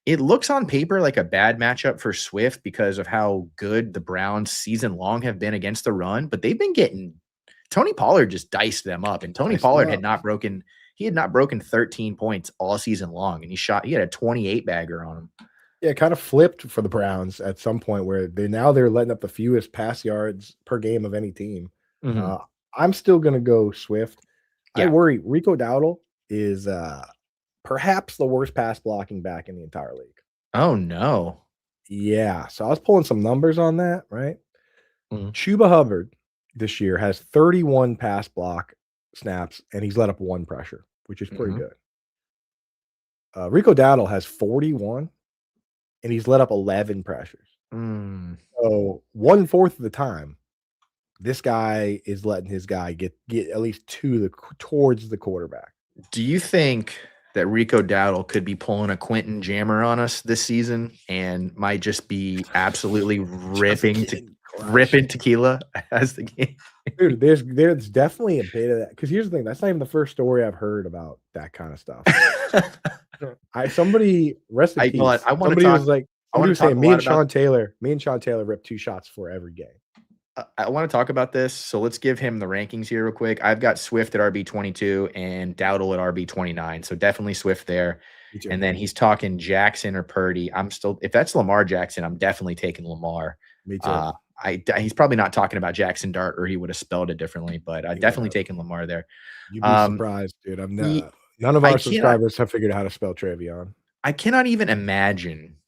It looks on paper like a bad matchup for Swift because of how good the Browns season long have been against the run, but they've been getting Tony Pollard just diced them up, and Tony dice them Pollard up. had not broken 13 points all season long, and he had a 28 bagger on him. Yeah, it kind of flipped for the Browns at some point where they're letting up the fewest pass yards per game of any team. Mhm. Uh, I'm still gonna go Swift. I Yeah. worry Rico Dowdle is perhaps the worst pass blocking back in the entire league. Oh no. Yeah, so I was pulling some numbers on that, right? Mhm. Chuba Hubbard this year has 31 pass block snaps, and he's let up 1 pressure, which is pretty Mhm. good. Rico Dowdle has 41, and he's let up 11 pressures. Mm. So 1/4 of the time, this guy is letting his guy get at least towards the quarterback. Do you think that Rico Dowdle could be pulling a Quentin Jammer on us this season and might just be absolutely Just getting crushed. ripping tequila as the game? Dude, there's definitely a bit of that, because here's the thing, that's not even the first story I've heard about that kind of stuff. I somebody rest in I know what peace. Somebody was I want to talk saying, a lot about Me and Sean Taylor ripped 2 shots for every game." I want to talk about this. So let's give him the rankings here real quick. I've got Swift at RB 22 and Dowdle at RB 29. So definitely Swift there. Me too. And then he's talking Jackson or Purdy. If that's Lamar Jackson, I'm definitely taking Lamar. Me too. Uh, he's probably not talking about Jackson Dart, or he would have spelled it differently, but He would definitely have. taking Lamar there. You'd be Um, surprised, dude. I'm he, not none of I our cannot, subscribers have figured out how to spell Travion. I cannot even imagine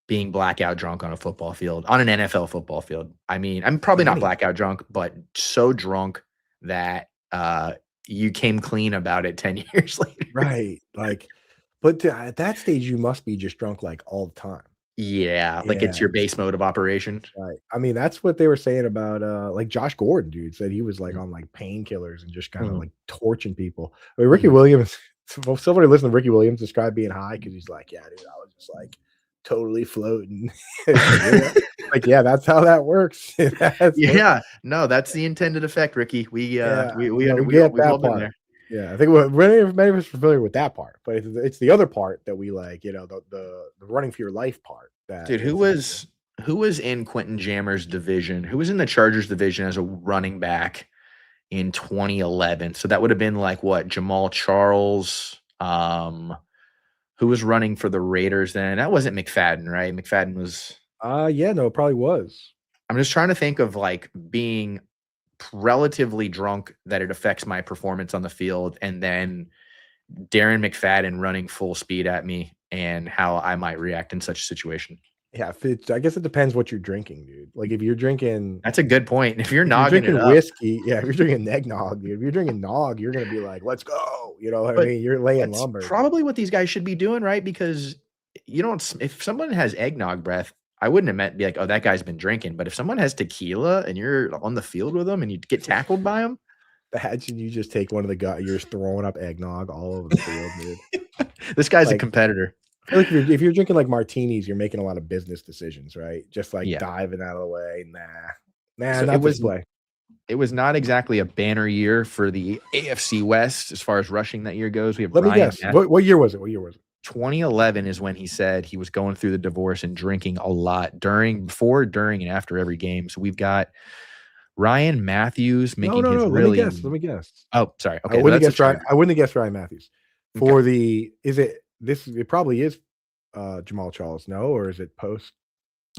being blackout drunk on a football field, on an NFL football field. I mean, I'm probably not Any blackout drunk, but so drunk that you came clean about it 10 years later. right, like, but at that stage, you must be just drunk, like, all the time. Yeah, like it's Yeah, your base mode of operation. right. I mean, that's what they were saying about, like, Josh Gordon, dude, said he was, like, Mhm, on, like, painkillers and just kinda, mhm, like, torching people. I mean, Ricky mhm. Williams well, somebody listened to Ricky Williams describe being high, because he's like, "Yeah, dude, I was just, like, totally floating." It's like, "Yeah." Like, "Yeah, that's how that works." That's Yeah, no, that's the intended effect, Ricky. Yeah, we We get we've all that been part. there. Yeah, I think many of us are familiar with that part, but it's the other part that we like, the running for your life part that Dude, is who was in Quentin Jammer's division? Who was in the Chargers division as a running back in 2011? So that would have been like what? Jamal Charles, who was running for the Raiders then? That wasn't McFadden, right? McFadden was yeah, no, it probably was. I'm just trying to think of like being relatively drunk that it affects my performance on the field, and then Darren McFadden running full speed at me and how I might react in such a situation. Yeah, if it's I guess it depends what you're drinking, dude. Like, That's a good point. If you're if you're nogging it drinking up, whiskey, yeah, if you're drinking eggnog, dude, if you're drinking nog, you're gonna be like, "Let's go." You know what I but mean? You're laying that's lumber, dude. probably what these guys should be doing, right? Because you don't if someone has eggnog breath, I wouldn't have meant be like, "Oh, that guy's been drinking." But if someone has tequila and you're on the field with them and you get tackled by them, Imagine you just take one of the guys, you're just throwing up eggnog all over the field, dude. this guy's a Like, competitor. I feel like if you're drinking, like, martinis, you're making a lot of business decisions, right? Just, like, Yeah. diving out of the way. Nah. Nah, So not this play. it was not exactly a banner year for the AFC West as far as rushing that year goes. We have Let me Ryan guess. Math. What year was it? What year was it? 2011 is when he said he was going through the divorce and drinking a lot before, during, and after every game. So we've got Ryan Matthews No, making no, his no, really let me guess. oh, sorry. Okay, so that's the Chargers. I wouldn't have guessed Ryan Matthews. Okay. For the is it this it probably is, Jamal Charles, no? Or is it post?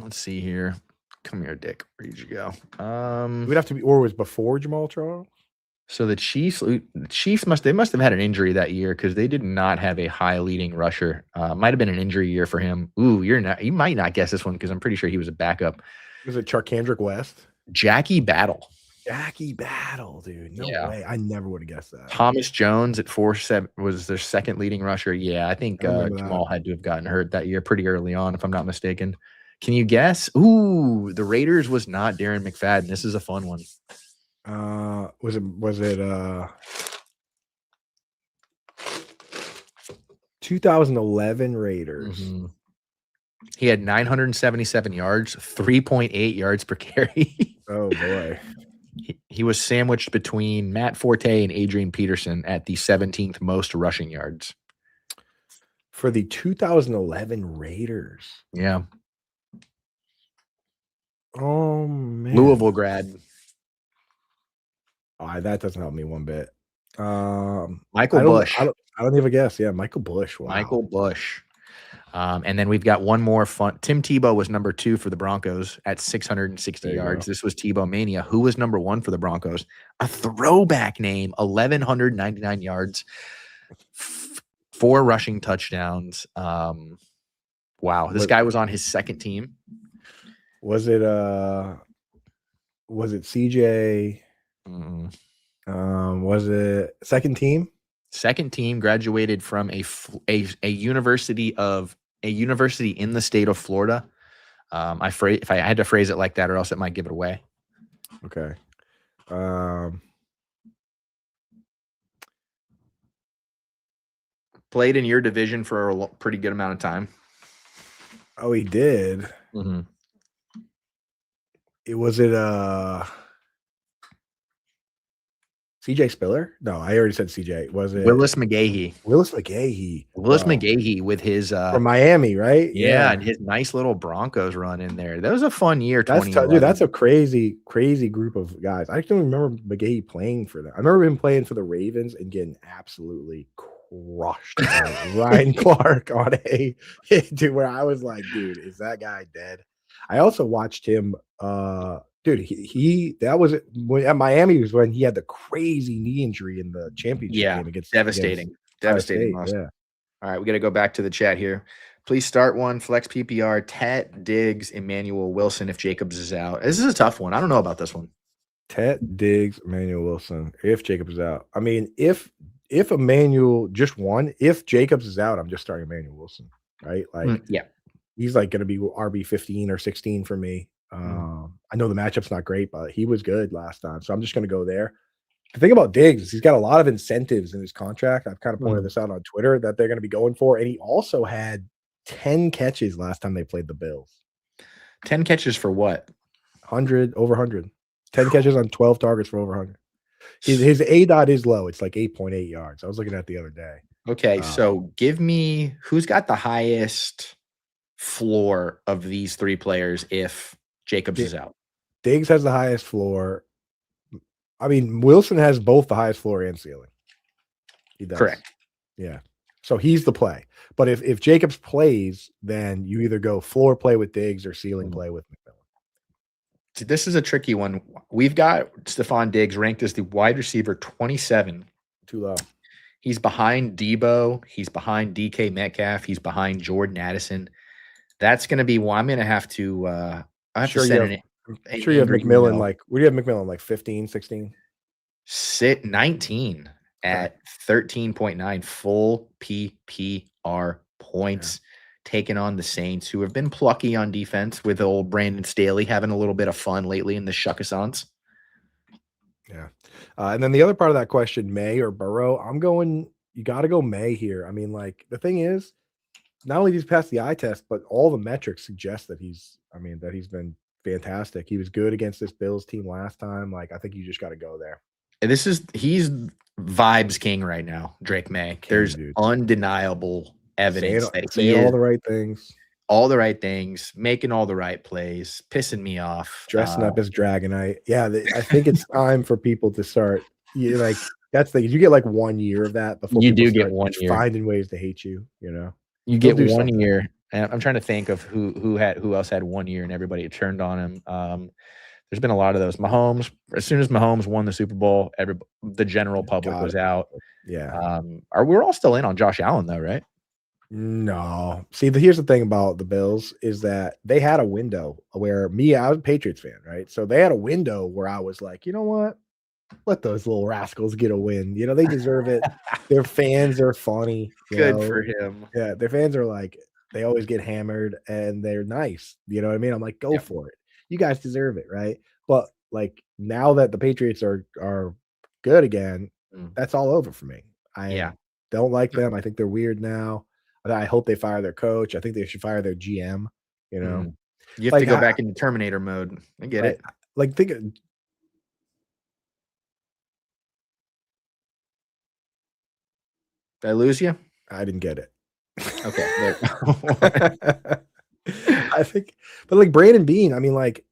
Let's see here. Come here, Dick. Where did you go? It would have to be, or was before Jamal Charles? So the Chiefs must have had an injury that year because they did not have a high leading rusher. Might have been an injury year for him. Ooh, you might not guess this one because I'm pretty sure he was a backup. Was it Charkandrick West? Jackie Battle. Jackie Battle, dude. No Yeah. way. I never would have guessed that. Thomas Jones at 4-7 was their second leading rusher. Yeah, I think I remember that. Jamal had to have gotten hurt that year pretty early on, if I'm not mistaken. Can you guess? Ooh, the Raiders was not Darren McFadden. This is a fun one. Was it 2011 Raiders? Mhm. He had 977 yards, 3.8 yards per carry. Oh boy. He was sandwiched between Matt Forte and Adrian Peterson at the 17th most rushing yards. For the 2011 Raiders. Yeah. Oh man. Louisville grad. That doesn't help me one bit. Michael Bush. I don't even guess. Yeah, Michael Bush. Wow. Michael Bush. And then we've got one more fun. Tim Tebow was number 2 for the Broncos at 660 yards. This was Tebow Mania. Who was number 1 for the Broncos? A throwback name, 1,199 yards, 4 rushing touchdowns. Wow. This guy was on his second team. Was it CJ? Was it second team? Second team, graduated from a university in the state of Florida. If I had to phrase it like that, or else it might give it away. Okay. Played in your division for a pretty good amount of time. Oh, he did. Mm-hmm. Was it CJ Spiller? No, I already said CJ. Was it Willis McGahee? Willis McGahee with his from Miami, right? Yeah, and his nice little Broncos run in there. That was a fun year. Dude, that's a crazy group of guys. I don't remember McGahee playing for them. I remember him playing for the Ravens and getting absolutely crushed by Ryan Clark on a dude where I was like, dude, is that guy dead? I also watched him. Dude, that was at Miami was when he had the crazy knee injury in the championship game against devastating loss. Yeah. All right, we got to go back to the chat here. Please start one. Flex PPR, Tet, Diggs, Emmanuel Wilson if Jacobs is out. This is a tough one. I don't know about this one. Tet, Diggs, Emmanuel Wilson if Jacobs is out. I mean, if Emmanuel just won, if Jacobs is out, I'm just starting Emmanuel Wilson, right? Like, yeah, he's like going to be RB 15 or 16 for me. I know the matchup's not great, but he was good last time, so I'm just going to go there. The thing about Diggs is he's got a lot of incentives in his contract. I've kind of pointed this out on Twitter that they're going to be going for, and he also had 10 catches last time they played the Bills. 10 catches for what? Over 100. 10 catches on 12 targets for over 100. His A-dot is low. It's like 8.8 yards. I was looking at it the other day. Okay, so give me who's got the highest floor of these 3 players if Jacobs is out. Diggs has the highest floor. I mean, Wilson has both the highest floor and ceiling. He does. Correct. Yeah. So he's the play. But if Jacobs plays, then you either go floor play with Diggs or ceiling play with McMillan. See, this is a tricky one. We've got Stephon Diggs ranked as the wide receiver 27. Too low. He's behind Debo. He's behind DK Metcalf. He's behind Jordan Addison. That's going to be I'm going to have to I have to send I'm sure you have McMillan like, what do you have McMillan like 15, 16? 19 at 13.9 full PPR points, taking on the Saints, who have been plucky on defense with old Brandon Staley having a little bit of fun lately in the Shuckasons. Yeah. And then the other part of that question, May or Burrow, you got to go May here. I mean, like, the thing is, not only did he pass the eye test, but all the metrics suggest that he's been fantastic. He was good against this Bills team last time. Like, I think you just got to go there. And he's vibes king right now, Drake May. There's undeniable evidence that he is all the right things, making all the right plays, pissing me off, dressing up as Dragonite. Yeah, I think it's time for people to start. That's you get like 1 year of that before you do get 1 year finding ways to hate you. You get 1 year. And I'm trying to think of who else had 1 year and everybody turned on him. There's been a lot of those. Mahomes, as soon as Mahomes won the Super Bowl, the general public Got was it. out. Yeah. We're all still in on Josh Allen though, right? No. See, here's the thing about the Bills is that they had a window where I was a Patriots fan, right? So they had a window where I was like, you know what? Let those little rascals get a win. They deserve it. Their fans are funny, Good for him. Yeah, their fans are like, they always get hammered and they're nice. You know what I mean? I'm like, go Yep. for it. You guys deserve it, right? But like now that the Patriots are good again, Mm. that's all over for me. I Yeah. don't like them. I think they're weird now. I hope they fire their coach. I think they should fire their GM. Mm. You have to Like go back into Terminator mode. I get right, it. like think Did I lose you? I didn't get it. Okay. There. I think, but like Brandon Bean, I mean, like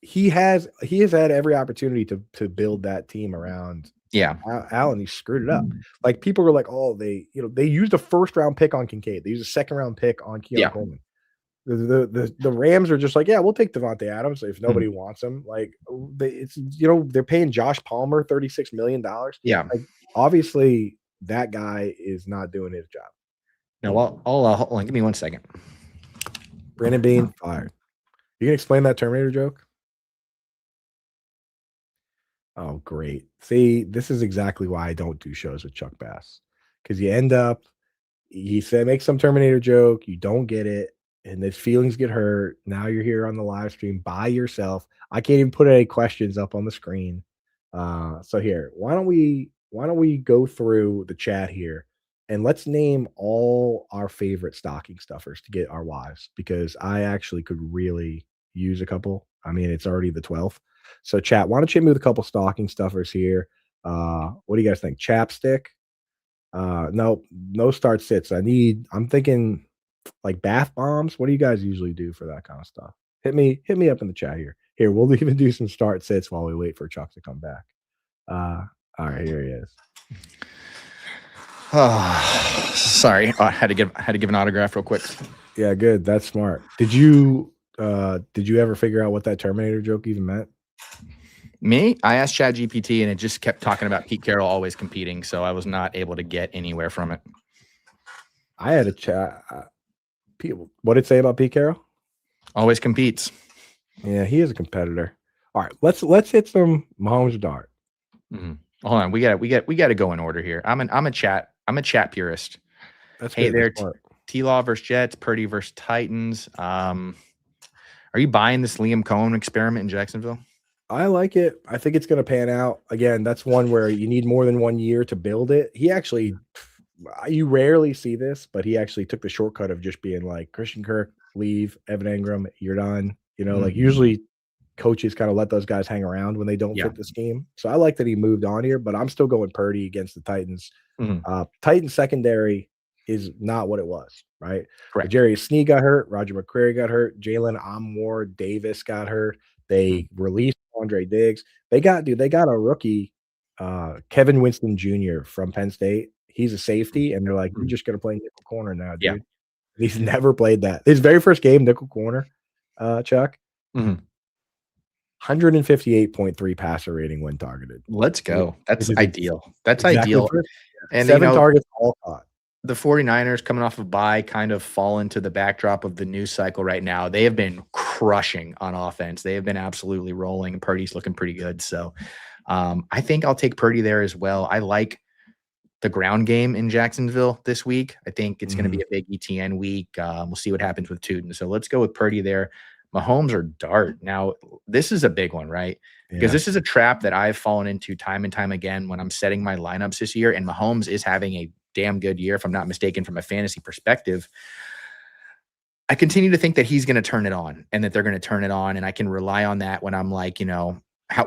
he has had every opportunity to build that team around Yeah. Allen. He screwed it up. Like people were like, oh, they used a first round pick on Kincaid. They used a second round pick on Keon Yeah. Coleman. The Rams are just like, yeah, we'll take Devontae Adams if nobody Mhm. wants him. Like they're paying Josh Palmer $36 million. Yeah. Like obviously that guy is not doing his job. No, I'll hold on. Give me 1 second. Brandon Bean fired. You can explain that Terminator joke? Oh, great. See, this is exactly why I don't do shows with Chuck Bass. Because you end up, he said, make some Terminator joke, you don't get it, and his feelings get hurt. Now you're here on the live stream by yourself. I can't even put any questions up on the screen. So here, why don't we go through the chat here and let's name all our favorite stocking stuffers to get our wives because I actually could really use a couple. I mean, it's already the 12th. So chat, why don't you hit me with a couple stocking stuffers here? What do you guys think? Chapstick? No, no start sits. I'm thinking like bath bombs. What do you guys usually do for that kind of stuff? Hit me up in the chat here. Here, we'll even do some start sits while we wait for Chuck to come back. All right, here he is. Oh, sorry. I had to give an autograph real quick. Yeah, good. That's smart. Did you ever figure out what that Terminator joke even meant? Me? I asked ChatGPT and it just kept talking about Pete Carroll always competing, so I was not able to get anywhere from it. I had a chat. What did it say about Pete Carroll? Always competes. Yeah, he is a competitor. All right, let's hit some Mahomes dart. Mm-hmm. Hold on, we got to go in order here. I'm a chat purist. That's hey good. there, T-Law versus Jets, Purdy versus Titans. Are you buying this Liam Cohen experiment in Jacksonville? I like it. I think it's going to pan out. Again, that's one where you need more than 1 year to build it. He actually, you rarely see this, but he actually took the shortcut of just being like, Christian Kirk, leave, Evan Engram, you're done. Like usually coaches kind of let those guys hang around when they don't fit the scheme. So I like that he moved on here, but I'm still going Purdy against the Titans. Titans secondary is not what it was, right? Correct. Jerry Snee got hurt. Roger McCreary got hurt. Jalen Amore Davis got hurt. They released Andre Diggs. They got a rookie, Kevin Winston Jr. from Penn State. He's a safety, and they're like, you're just going to play nickel corner now, dude. Yeah. And he's never played that. His very first game, nickel corner, Chuck. 158.3 passer rating when targeted. Let's go. That's ideal. That's exactly ideal. And 7 targets all caught. The 49ers coming off of bye kind of fall into the backdrop of the news cycle right now. They have been crushing on offense. They have been absolutely rolling. Purdy's looking pretty good. So I think I'll take Purdy there as well. I like the ground game in Jacksonville this week. I think it's going to be a big ETN week. We'll see what happens with Tootin. So let's go with Purdy there. Mahomes or Dart. Now, this is a big one, right? Because this is a trap that I've fallen into time and time again when I'm setting my lineups this year, and Mahomes is having a damn good year, if I'm not mistaken, from a fantasy perspective. I continue to think that he's going to turn it on and that they're going to turn it on, and I can rely on that when I'm like,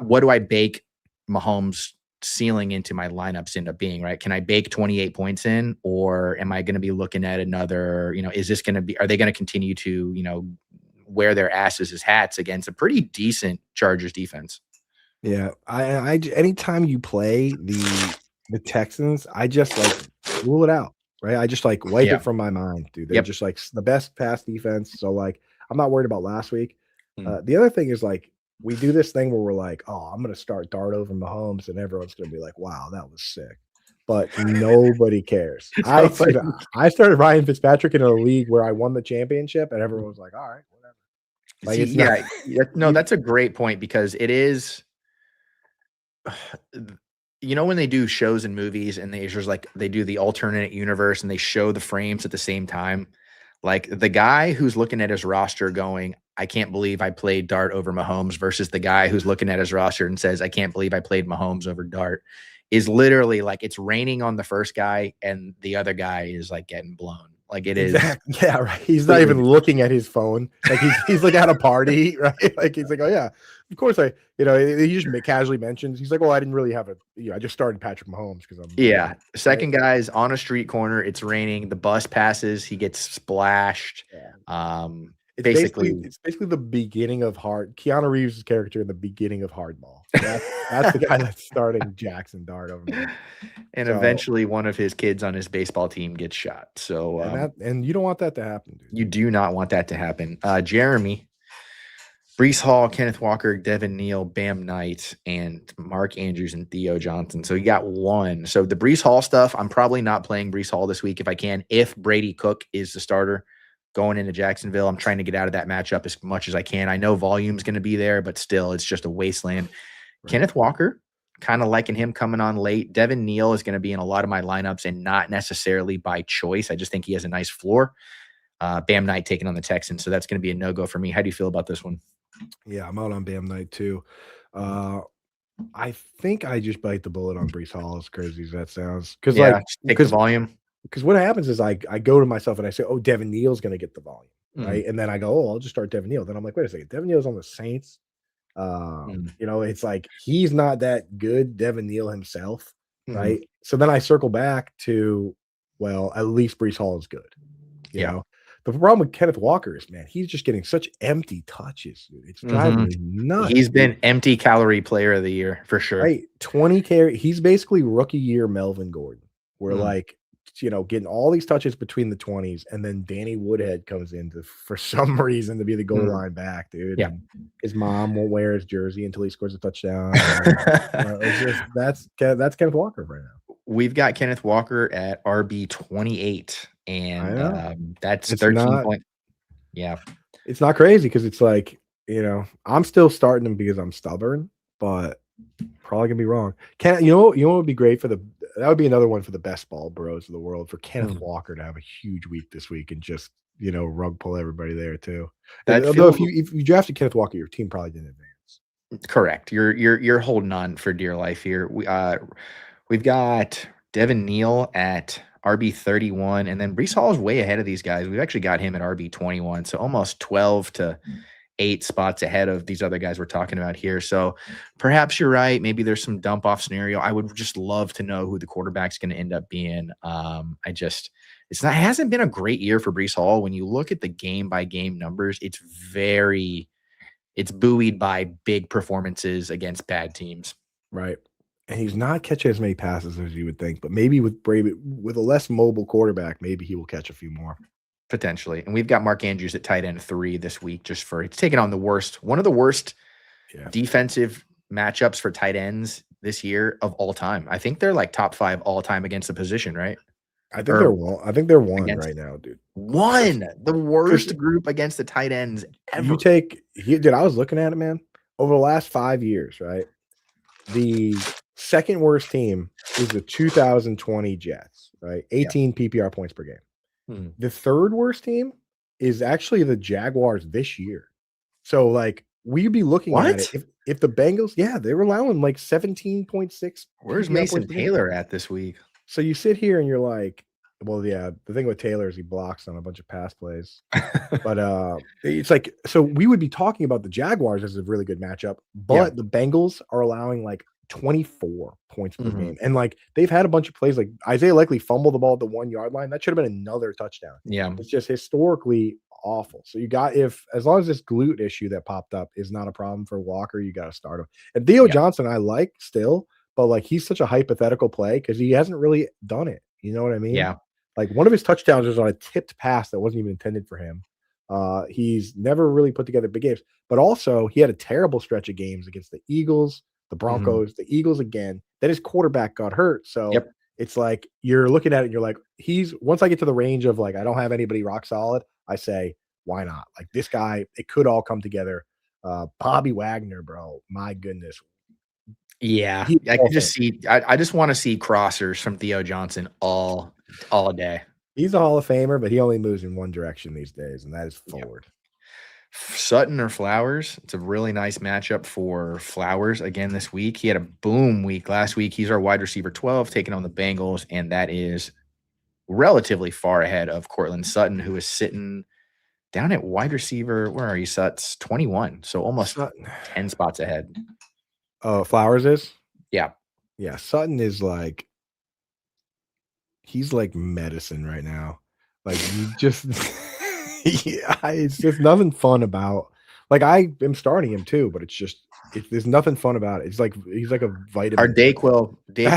what do I bake Mahomes' ceiling into my lineups end up being, right? Can I bake 28 points in, or am I going to be looking at another, is this going to be, are they going to continue to, wear their asses as hats against a pretty decent Chargers defense? Yeah, I anytime you play the Texans, I just like rule it out, right? I just like wipe it from my mind, dude. They're just like the best pass defense. So like, I'm not worried about last week. The other thing is like we do this thing where we're like, "Oh, I'm gonna start Dart over Mahomes," and everyone's gonna be like, "Wow, that was sick." But nobody cares. Nobody I started Ryan Fitzpatrick in a league where I won the championship, and everyone was like, "All right, whatever." Like, see, it's not yeah, no, you that's a great point because it is you know when they do shows and movies and there's like they do the alternate universe and they show the frames at the same time. Like the guy who's looking at his roster going, I can't believe I played Dart over Mahomes versus the guy who's looking at his roster and says, I can't believe I played Mahomes over Dart is literally like it's raining on the first guy and the other guy is like getting blown. Like it is exactly. Yeah, right. He's not completely even different. looking at his phone. Like he's like at a party, right? Like he's like, "Oh yeah, of course he just casually mentions." He's like, "Well, I didn't really have I just started Patrick Mahomes because I'm Yeah. right." Second guy's on a street corner. It's raining. The bus passes. He gets splashed. Yeah. Basically, It's basically the beginning of Keanu Reeves' character in the beginning of Hardball. That's the guy that's starting Jackson Dart over me. and So, eventually one of his kids on his baseball team gets shot. So and you don't want that to happen, dude. you do not want that to happen. Jeremy, Brees Hall, Kenneth Walker, Devin Neal, Bam Knight, and Mark Andrews and Theo Johnson. So you got one. So the Brees Hall stuff, I'm probably not playing Brees Hall this week if I can. If Brady Cook is the starter going into Jacksonville, I'm trying to get out of that matchup as much as I can. I know volume's going to be there, but still, it's just a wasteland. Right. Kenneth Walker, kind of liking him coming on late. Devin Neal is going to be in a lot of my lineups and not necessarily by choice. I just think he has a nice floor. Bam Knight taking on the Texans. So that's going to be a no-go for me. How do you feel about this one? Yeah, I'm out on Bam Knight too. I think I just bite the bullet on Brees Hall, as crazy as that sounds. Because take the volume. Because what happens is I go to myself and I say, "Oh, Devin Neal's going to get the volume," right? And then I go, "Oh, I'll just start Devin Neal." Then I'm like, "Wait a second, Devin Neal's on the Saints." It's like he's not that good, Devin Neal himself, right? So then I circle back to, well, at least Brees Hall is good. You know? The problem with Kenneth Walker is, man, he's just getting such empty touches, dude. It's driving me nuts. He's been empty calorie player of the year for sure. Right. 20 carry. He's basically rookie year Melvin Gordon. We're like, getting all these touches between the 20s, and then Danny Woodhead comes in for some reason to be the goal line back, dude. Yeah. And his mom won't wear his jersey until he scores a touchdown. It's just that's Kenneth Walker right now. We've got Kenneth Walker at RB 28, and that's 13 points. Yeah. It's not crazy because it's like, I'm still starting him because I'm stubborn, but probably gonna be wrong. You know what would be great that would be another one for the best ball bros of the world, for Kenneth Walker to have a huge week this week and just rug pull everybody there too. Although if you drafted Kenneth Walker, your team probably didn't advance. Correct. You're holding on for dear life here. We've got Devin Neal at RB 31, and then Brees Hall is way ahead of these guys. We've actually got him at RB 21, so almost 12 to 8 spots ahead of these other guys we're talking about here. So perhaps you're right. Maybe there's some dump off scenario. I would just love to know who the quarterback's going to end up being. It hasn't been a great year for Brees Hall. When you look at the game by game numbers, it's buoyed by big performances against bad teams. Right. And he's not catching as many passes as you would think, but maybe with Brady, with a less mobile quarterback, maybe he will catch a few more. Potentially. And we've got Mark Andrews at tight end 3 this week, it's taking on one of the worst defensive matchups for tight ends this year of all time. I think they're like top 5 all time against the position, right? I think they're one right now, dude. The worst group against the tight ends ever. Dude, I was looking at it, man. Over the last 5 years, right? The second worst team is the 2020 Jets, right? 18 PPR points per game. The third worst team is actually the Jaguars this year. So, like, we'd be looking at it if the Bengals, they were allowing like 17.6. Where's Mason Taylor at this week? So you sit here and you're like, well, yeah, the thing with Taylor is he blocks on a bunch of pass plays. But it's like, so we would be talking about the Jaguars as a really good matchup, but the Bengals are allowing like 24 points per game. And like they've had a bunch of plays, like Isaiah Likely fumbled the ball at the 1 yard line. That should have been another touchdown. Yeah. It's just historically awful. So as long as this glute issue that popped up is not a problem for Walker, you got to start him. And Theo Johnson, I like still, but like he's such a hypothetical play because he hasn't really done it. You know what I mean? Yeah. Like one of his touchdowns was on a tipped pass that wasn't even intended for him. He's never really put together big games, but also he had a terrible stretch of games against the Eagles, the Mhm. Broncos, the Eagles again. Then his quarterback got hurt. So Yep. it's like you're looking at it and you're like, once I get to the range of like, I don't have anybody rock solid, I say, why not? Like this guy, it could all come together. Bobby Wagner, bro, my goodness. Yeah, He's I Hall could of just Fame. see I just wanna see crossers from Theo Johnson all day. He's a Hall of Famer, but he only moves in one direction these days, and that is Yep. forward. Sutton or Flowers? It's a really nice matchup for Flowers again this week. He had a boom week last week. He's our wide receiver 12 taking on the Bengals, and that is relatively far ahead of Cortland Sutton, who is sitting down at wide receiver. Where are you, Suts? 21, so almost Sutton. 10 spots ahead. Oh, Flowers is? Yeah. Yeah, Sutton is like he's like medicine right now. Like you just yeah, it's just nothing fun about like I am starting him too, but there's nothing fun about it. It's like he's like a Our vitamin pill. Yeah,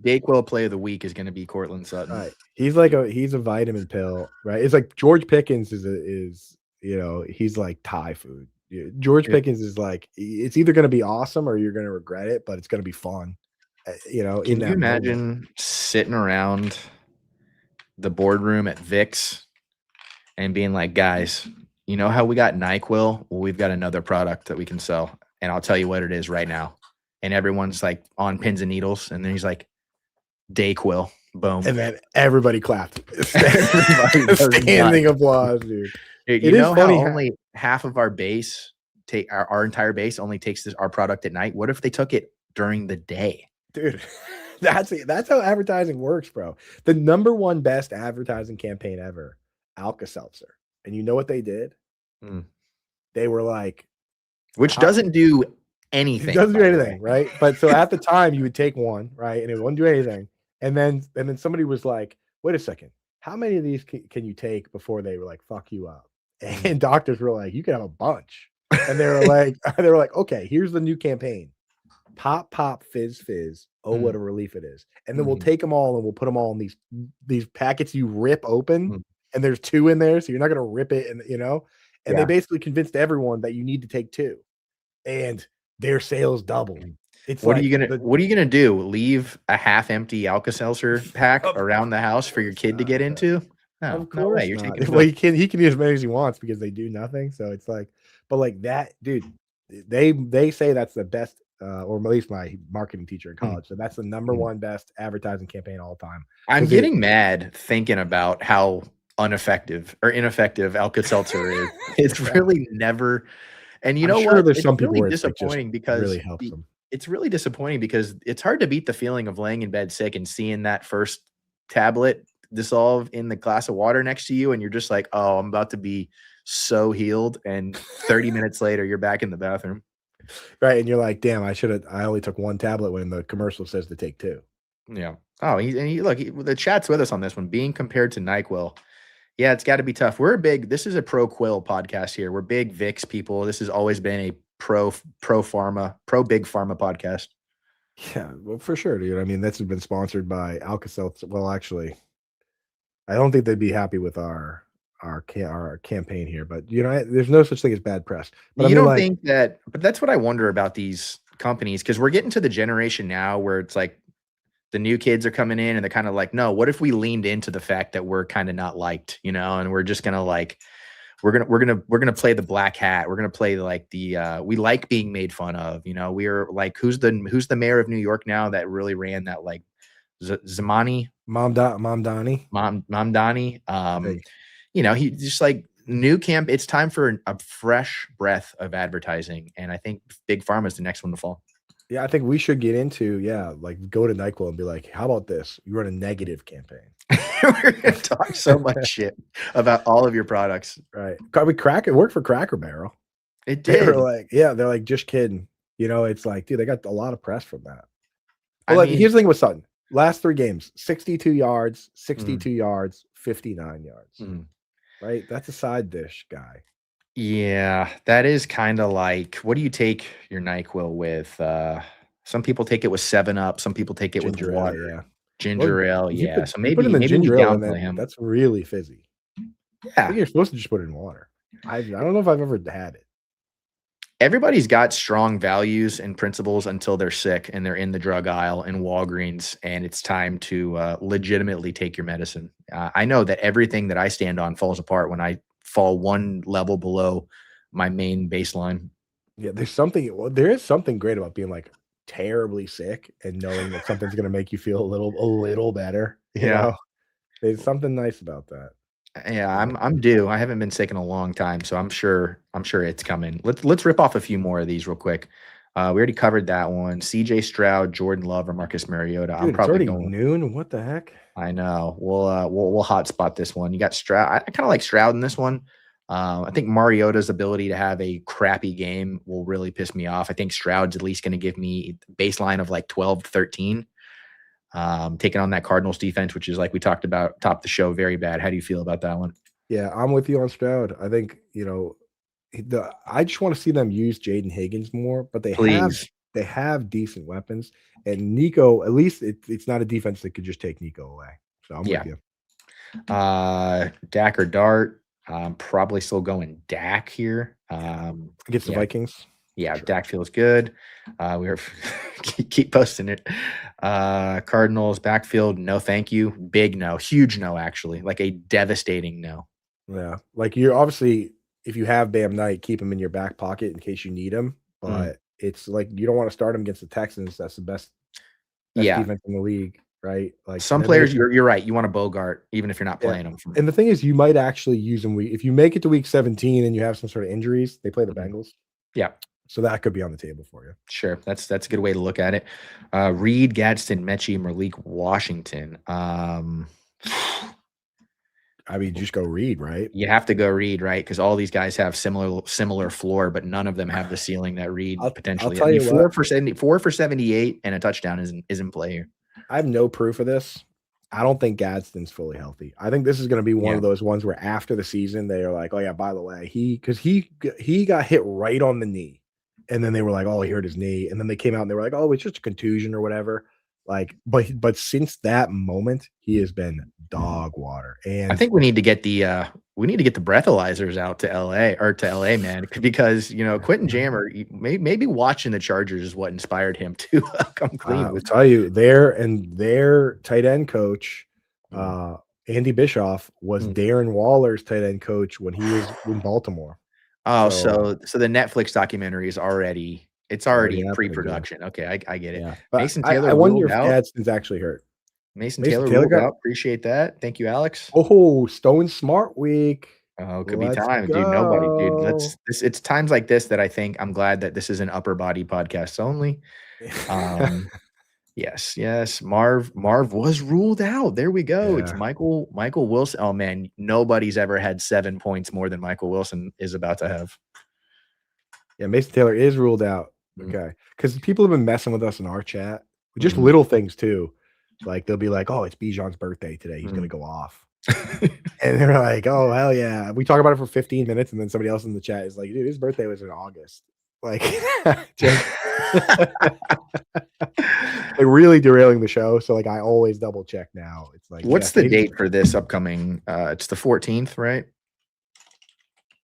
Dayquil play of the week is gonna be Cortland Sutton. right. He's a vitamin pill, right? It's like George Pickens is he's like Thai food. Yeah, George Yeah. Pickens is like it's either gonna be awesome or you're gonna regret it, but it's gonna be fun. In Can you that moment. imagine sitting around the boardroom at VIX and being like, guys, you know how we got NyQuil? Well, we've got another product that we can sell. And I'll tell you what it is right now. And everyone's like on pins and needles. And then he's like, Dayquil. Boom. And then everybody clapped. Everybody goes Standing nuts. applause, dude. Dude, you It is know how funny only half of our base our entire base only takes our product at night? What if they took it during the day? dude. That's how advertising works, bro. The number one best advertising campaign ever, Alka-Seltzer. And you know what they did? Mm. They were like, Which doesn't do anything. It doesn't do anything, right? But so at the time you would take one, right? And it wouldn't do anything. And then somebody was like, wait a second, how many of these can you take before they were like, fuck you up? And doctors were like, you can have a bunch. And they were like, okay, here's the new campaign. Pop, pop, fizz, fizz. Oh, what a relief it is. And then we'll take them all and we'll put them all in these packets you rip open. And there's 2 in there. So you're not going to rip it. And they basically convinced everyone that you need to take 2. And their sales doubled. It's what are you gonna do? Leave a half empty Alka-Seltzer pack around the house for your kid to get into? No, of course way. You're not. taking Well, he can use as many as he wants because they do nothing. So it's like, but like that, dude, they say that's the best, or at least my marketing teacher in college. So that's the number one best advertising campaign all time. I'm getting mad thinking about how ineffective Alka-Seltzer is. It's really never. And you know sure what? there's It's some people really where it's like disappointing just because really helps them. it's really disappointing because it's hard to beat the feeling of laying in bed sick and seeing that first tablet dissolve in the glass of water next to you, and you're just like, oh, I'm about to be so healed. And 30 minutes later, you're back in the bathroom. Right. And you're like, damn, I only took 1 tablet when the commercial says to take 2. Yeah. Oh, the chat's with us on this one. Being compared to NyQuil. Yeah, it's got to be tough. This is a pro quill podcast here. We're big VIX people. This has always been a pro big pharma podcast. Yeah, well, for sure, dude. I mean, that's been sponsored by Alka-Seltzer. Well, actually, I don't think they'd be happy with our campaign here, but there's no such thing as bad press. But you don't think that, but that's what I wonder about these companies, because we're getting to the generation now where it's like the new kids are coming in and they're kind of like, no, what if we leaned into the fact that we're kind of not liked, and we're just gonna like, we're gonna play the black hat. We're gonna play like we like being made fun of. We're like, who's the mayor of New York now that really ran that, like Zamani, Mamdani. He just like new camp. It's time for a fresh breath of advertising, and I think Big Pharma is the next one to fall. Yeah, I think we should get into like go to NyQuil and be like, how about this? You run a negative campaign. We're gonna talk so much shit about all of your products. Right. It worked for Cracker Barrel. It did. They're like, just kidding. It's like, dude, they got a lot of press from that. Well, here's the thing with Sutton. Last 3 games, 62 yards, 62 yards, 59 yards. Right? That's a side dish guy. Yeah, that is kind of like, what do you take your NyQuil with? Some people take it with 7-Up. Some people take it with water. Yeah. Ginger ale, yeah. So maybe put in the ginger ale, downplay him. That's really fizzy. Yeah, I think you're supposed to just put it in water. I don't know if I've ever had it. Everybody's got strong values and principles until they're sick and they're in the drug aisle in Walgreens, and it's time to legitimately take your medicine. I know that everything that I stand on falls apart when I fall one level below my main baseline. Yeah, there is something great about being, like, terribly sick and knowing that something's gonna make you feel a little better, you Yeah. know? There's something nice about that, Yeah, you know? I'm due. I haven't been sick in a long time, so I'm sure it's coming. Let's rip off a few more of these real quick. We already covered that one. CJ Stroud, Jordan Love, or Marcus Mariota. I'm Dude, it's probably already going. noon, what the heck? I know. We'll hotspot this one. You got Stroud. I kind of like Stroud in this one. I think Mariota's ability to have a crappy game will really piss me off. I think Stroud's at least going to give me a baseline of like 12 to 13. Taking on that Cardinals defense, which is like we talked about top the show, very bad. How do you feel about that one? Yeah, I'm with you on Stroud. I think, I just wanna see them use Jaden Higgins more, but Please. they have decent weapons, and Nico, at least it's not a defense that could just take Nico away. So I'm with Yeah. you. Dak or Dart. Probably still going Dak here. Yeah. Against the Yeah, Vikings? yeah, Sure. Dak feels good. We're keep posting it. Cardinals backfield, no thank you. Big no, huge no, actually, like a devastating no. Yeah. Like, you're obviously, if you have Bam Knight, keep him in your back pocket in case you need him, Mm, but it's like you don't wanna start him against the Texans. That's the best yeah, defense in the league, right? Like, and some then they players, you're right. You want to Bogart even if you're not yeah, playing them. From and the thing is you might actually use them if you make it to week 17 and you have some sort of injuries, they play the Mhm. Bengals, Yeah, so that could be on the table for you. sure. That's a good way to look at it. Reed, Gadsden, Mechie, Malik, Washington. I mean, just go read, right? You have to go Reed, right? Because all these guys have similar floor, but none of them have the ceiling that Reed I'll potentially. I tell mean, you what, 4 for 78 and a touchdown isn't play here. I have no proof of this. I don't think Gadsden's fully healthy. I think this is gonna be one Yeah. of those ones where after the season, they are like, "Oh, yeah, by the way, he got hit right on the knee." And then they were like, "Oh, he hurt his knee." And then they came out and they were like, "Oh, it's just a contusion or whatever." Like, but since that moment, he has been dog water. I And think we need to get the breathalyzers out to LA or to LA, man, because Quentin Jammer maybe watching the Chargers is what inspired him to come clean I'll with. tell you, their tight end coach, Mm, uh, Andy Bischoff, was mm. Darren Waller's tight end coach when he was in Baltimore. Oh, So so the Netflix documentary is already it's it's already already in happening, yeah. pre-production. Okay, I get it. Yeah. But Mason I Taylor wonder ruled if out. Gadsden's actually hurt. Mason Mason Taylor Taylor ruled got out. Appreciate that. Thank you, Alex. oh, Stone Smart Week. Oh, could be Let's time, dude. Nobody, dude. go. It's times like this that I think I'm glad that this is an upper body podcast only. Um, yes, yes. Marv was ruled out. There we go. It's Yeah. Michael Wilson. Oh man, nobody's ever had 7 points more than Michael Wilson is about to have. Yeah, Mason Taylor is ruled out. Mm, Okay, because people have been messing with us in our chat, just mhm. little things too. Like, they'll be like, "Oh, it's Bijan's birthday today. He's gonna Mm. go off." And they're like, "Oh, hell yeah." We talk about it for 15 minutes, and then somebody else in the chat is like, "Dude, his birthday was in August." Like, just like, really derailing the show, so, like, I always double check now. It's like, What's yes, the date for this upcoming? It's the 14th, right?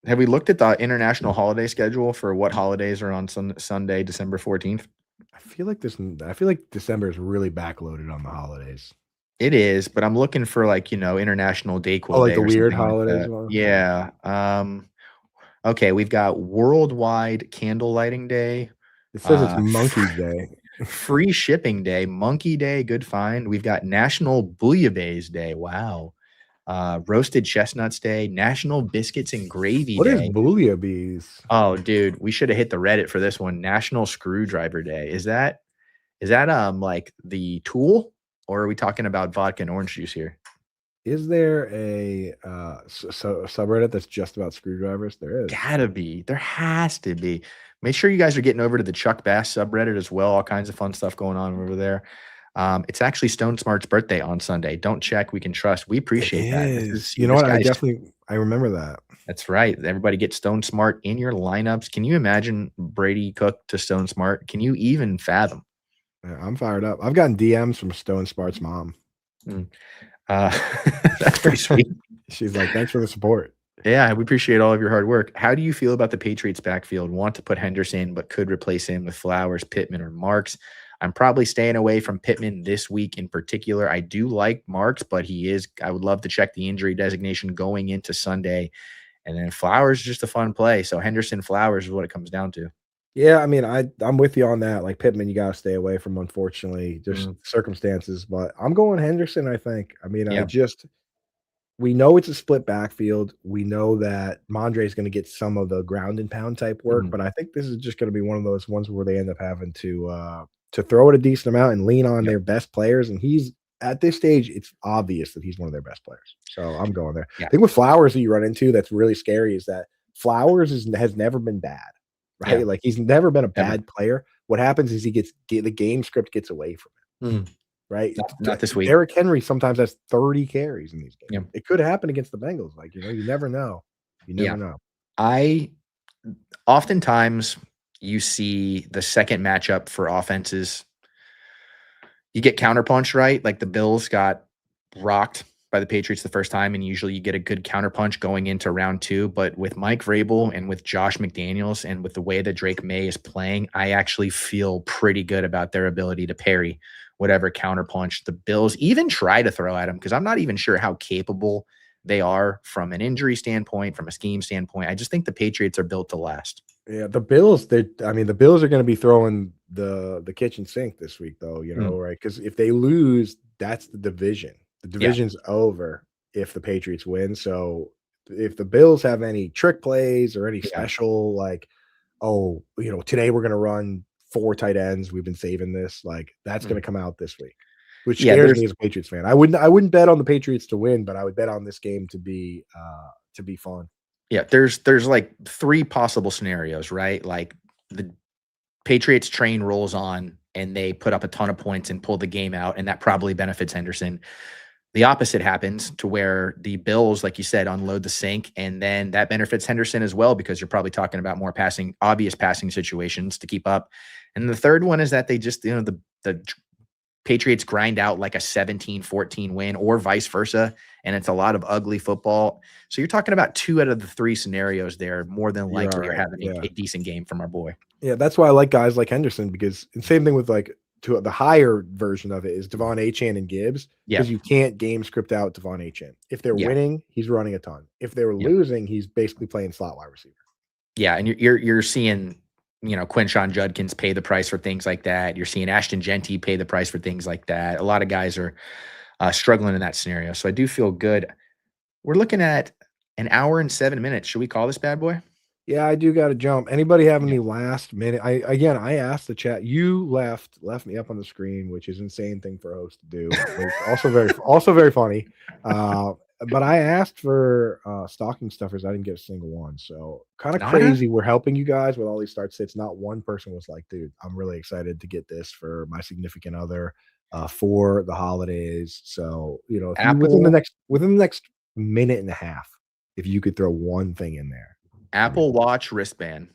Have we looked at the international holiday schedule for what holidays are on Sunday, December 14th? I feel like December is really backloaded on the holidays. It is, but I'm looking for like, International Oh, Dayquil like Day the or weird something like holidays that. one? Yeah. Okay, we've got Worldwide Candle Lighting Day, It says it's uh, Monkey's Day. Free Shipping Day, Monkey Day, good find. We've got National Bouillabaisse Day. Wow. Roasted Chestnuts Day, National Biscuits and Gravy What is Day. bouillabaisse? Oh, dude, we should have hit the Reddit for this one. National Screwdriver Day. Is that like the tool, or are we talking about vodka and orange juice here? Is there a, subreddit that's just about screwdrivers? There is. Gotta be. There has to be. Make sure you guys are getting over to the Chuck Bass subreddit as well. All kinds of fun stuff going on over there. It's actually Stone Smart's birthday on Sunday. Don't check. We can trust. We It appreciate that. This is. is You know this what? guy's. I remember that. That's right. Everybody get Stone Smart in your lineups. Can you imagine Brady Cook to Stone Smart? Can you even fathom? Yeah, I'm fired up. I've gotten DMs from Stone Smart's mom. Mm. Uh, that's pretty sweet. She's like, "Thanks for the support." Yeah, we appreciate all of your hard work. How do you feel about the Patriots backfield? Want to put Henderson, but could replace him with Flowers, Pittman, or Marks? I'm probably staying away from Pittman this week in particular. I do like Marks, but I would love to check the injury designation going into Sunday. And then Flowers is just a fun play. So Henderson Flowers is what it comes down to. Yeah, I mean, I'm with you on that. Like Pittman, you gotta stay away from, unfortunately, just Mm, circumstances. But I'm going Henderson, I think. I mean, yeah. we know it's a split backfield. We know that Mondre is gonna get some of the ground and pound type work, Mhm. but I think this is just gonna be one of those ones where they end up having to throw it a decent amount and lean on Yep. their best players. And he's at this stage, it's obvious that he's one of their best players. So I'm going there. Yeah. I think with Flowers that you run into that's really scary is that Flowers has never been bad, Yeah. right? Like he's never been a Ever. bad player. What happens is the game script gets away from him, Mm, right? not this week. Derrick Henry sometimes has 30 carries in these games. Yeah. It could happen against the Bengals. Like, you never know. You Yeah. never know. I oftentimes you see the second matchup for offenses. You get counterpunched, right? Like the Bills got rocked by the Patriots the first time, and usually you get a good counterpunch going into round two. But with Mike Vrabel and with Josh McDaniels and with the way that Drake May is playing, I actually feel pretty good about their ability to parry whatever counterpunch the Bills even try to throw at them, because I'm not even sure how capable they are from an injury standpoint, from a scheme standpoint. I just think the Patriots are built to last. Yeah, the Bills, the Bills are gonna be throwing the kitchen sink this week though, Mm, right? Because if they lose, that's the division. The yeah, division's over if the Patriots win. So if the Bills have any trick plays or any yeah. special like, oh, today we're gonna run 4 tight ends, we've been saving this, like that's Mm. gonna come out this week, which Yeah, scares there's me as a Patriots fan. I wouldn't bet on the Patriots to win, but I would bet on this game to be fun. Yeah, there's like 3 possible scenarios, right? Like, the Patriots train rolls on, and they put up a ton of points and pull the game out, and that probably benefits Henderson. The opposite happens to where the Bills, like you said, unload the sink, and then that benefits Henderson as well, because you're probably talking about more obvious passing situations to keep up. And the third one is that they just, the Patriots grind out like a 17-14 win or vice versa, and it's a lot of ugly football. So you're talking about 2 out of the 3 scenarios there more than You're likely are alright, having yeah. a decent game from our boy. Yeah, that's why I like guys like Henderson because and same thing with like to the higher version of it is Devon Achane and Gibbs Yeah, because you can't game script out Devon Achane. If they're yeah, winning, he's running a ton. If they're yeah, losing, he's basically playing slot wide receiver. yeah, and you're seeing, Quinshon Judkins pay the price for things like that. You're seeing Ashton Genty pay the price for things like that. A lot of guys are struggling in that scenario. So I do feel good. We're looking at an hour and 7 minutes. Should we call this bad boy? Yeah, I do gotta jump. Anybody have Yeah. any last minute? I asked the chat. You left me up on the screen, which is insane thing for a host to do, but it's also very funny. But I asked for stocking stuffers. I didn't get a single one. So kind of Nada? crazy. We're helping you guys with all these start sits. Not one person was like, dude, I'm really excited to get this for my significant other for the holidays. So, if you Apple within the next minute and a half, if you could throw one thing in there. Apple Watch wristband.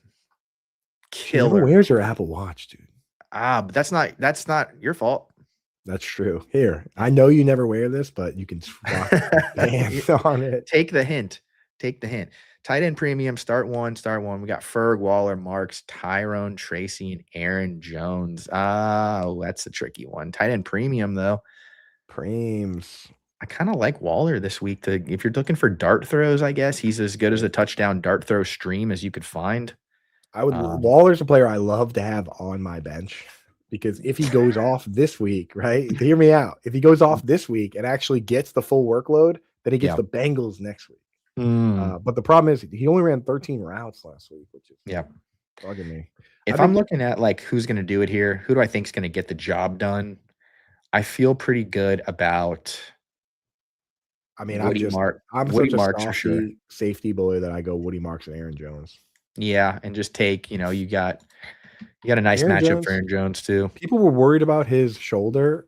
She never Killer. wears her Apple Watch, dude. But that's not your fault. That's true. Here, I know you never wear this, but you can rock the hands on it. Take the hint. Take the hint. Tight end premium, start one, start one. We got Ferg, Waller, Marks, Tyrone, Tracy, and Aaron Jones. Oh, that's a tricky one. Tight end premium, though. Preems. I kind of like Waller this week. If you're looking for dart throws, I guess he's as good as a touchdown dart throw stream as you could find. Um, Waller's a player I love to have on my bench because if he goes off this week, right? Hear me out. If he goes off this week and actually gets the full workload, then he gets yeah. the Bengals next week. Mm, But the problem is he only ran 13 routes last week, which is yeah. bugging me. If I I'm think looking at like who's going to do it here, who do I think is going to get the job done? I feel pretty good about I mean, Woody Mark. I'm Woody such a Marks for sure. softy safety boy that I go Woody Marks and Aaron Jones. Yeah, and just take, you got a nice Aaron matchup for Jones, Aaron Jones too. people were worried about his shoulder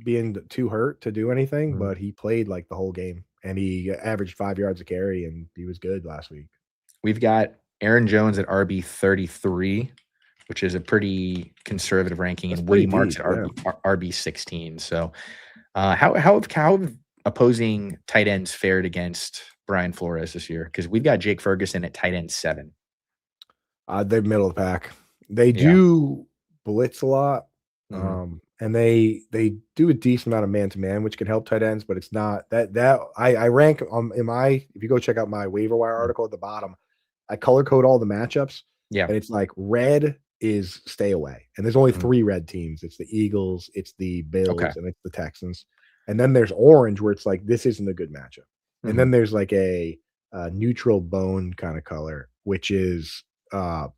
being too hurt to do anything, Mhm. but he played like the whole game and he averaged 5 yards a carry and he was good last week. We've got Aaron Jones at RB 33, which is a pretty conservative ranking, That's and pretty Woody Marks deep. at Yeah. RB 16. So, how have opposing tight ends fared against Brian Flores this year? Because we've got Jake Ferguson at tight end 7. They're middle of the pack. They Yeah. do blitz a lot, Mhm. and they do a decent amount of man to man, which can help tight ends, but it's not that I rank in my if you go check out my waiver wire Mhm. article at the bottom, I color code all the matchups, Yeah. and it's like red is stay away, and there's only Mhm. 3 red teams. It's the Eagles, it's the Okay. Bills, and it's the Texans. And then there's orange where it's like this isn't a good matchup. And then Mhm. there's like a neutral bone kind of color, which is uh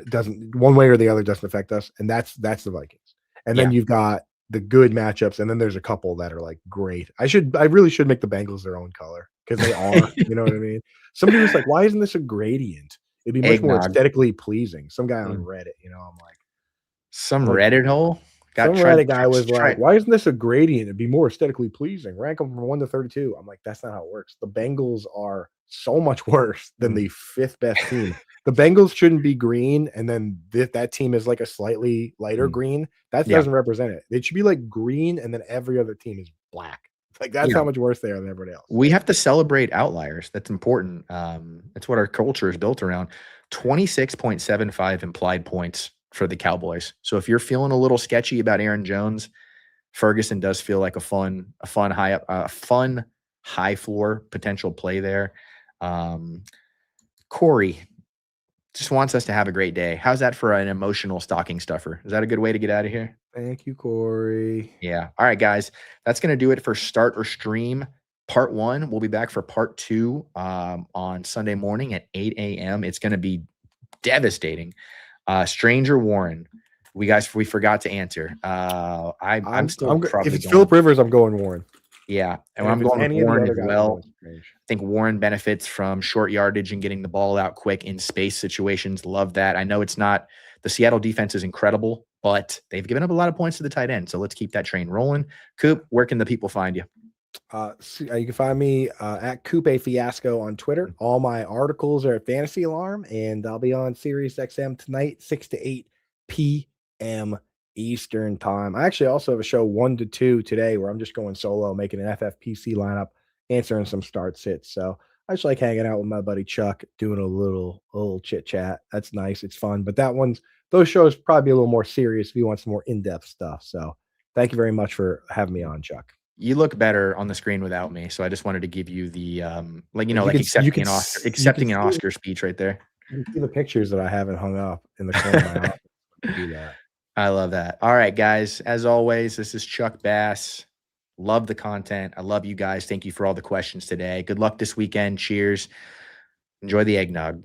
doesn't one way or the other doesn't affect us, and that's the Vikings. And then Yeah. you've got the good matchups, and then there's a couple that are like great. I really should make the Bengals their own color because they are, you know what I mean? Somebody was like, "Why isn't this a gradient? It'd be much more Eggnog. aesthetically pleasing." Some guy on Mm. Reddit, Some I'm like, Reddit hole got some tried Reddit guy was try like, "Why isn't this a gradient? It'd be more aesthetically pleasing. Rank them from 1 to 32." I'm like, "That's not how it works. The Bengals are so much worse than mm. the 5th best team. The Bengals shouldn't be green, and then that team is like a slightly lighter Mm. green. That Yeah. doesn't represent it. It should be like green, and then every other team is black. Like that's Yeah. how much worse they are than everybody else." We have to celebrate outliers. That's important. That's what our culture is built around. 26.75 implied points for the Cowboys. So if you're feeling a little sketchy about Aaron Jones, Ferguson does feel like a fun high floor potential play there. Um, Corey just wants us to have a great day. How's that for an emotional stocking stuffer? Is that a good way to get out of here? Thank you, Corey. Yeah. All right, guys. That's going to do it for Start or Stream Part 1. We'll be back for Part 2 on Sunday morning at 8 a.m. It's going to be devastating. Stranger Warren. We forgot to answer. I'm still If probably it's going. Philip Rivers, I'm going Warren, Yeah, and and if I'm it's going with any of the Warren other as guys, I'm well. going Strange. I think Warren benefits from short yardage and getting the ball out quick in space situations. Love that. I know it's not the Seattle defense is incredible, but they've given up a lot of points to the tight end. So let's keep that train rolling. Coop, where can the people find you? You can find me at Coupe Fiasco on Twitter. All my articles are at Fantasy Alarm, and I'll be on Sirius XM tonight, 6 to 8 p.m. Eastern time. I actually also have a show 1 to 2 today where I'm just going solo, making an FFPC lineup, answering some start sits. So I just like hanging out with my buddy Chuck, doing a little chit chat. That's nice. It's fun. But those shows probably be a little more serious if you want some more in-depth stuff. So thank you very much for having me on, Chuck. You look better on the screen without me, so I just wanted to give you the You can accepting an Oscar speech right there. you can see the pictures that I haven't hung up in the corner of my office. I do that. I love that. All right, guys. As always, this is Chuck Bass. Love the content. I love you guys. Thank you for all the questions today. Good luck this weekend. Cheers. Enjoy the eggnog.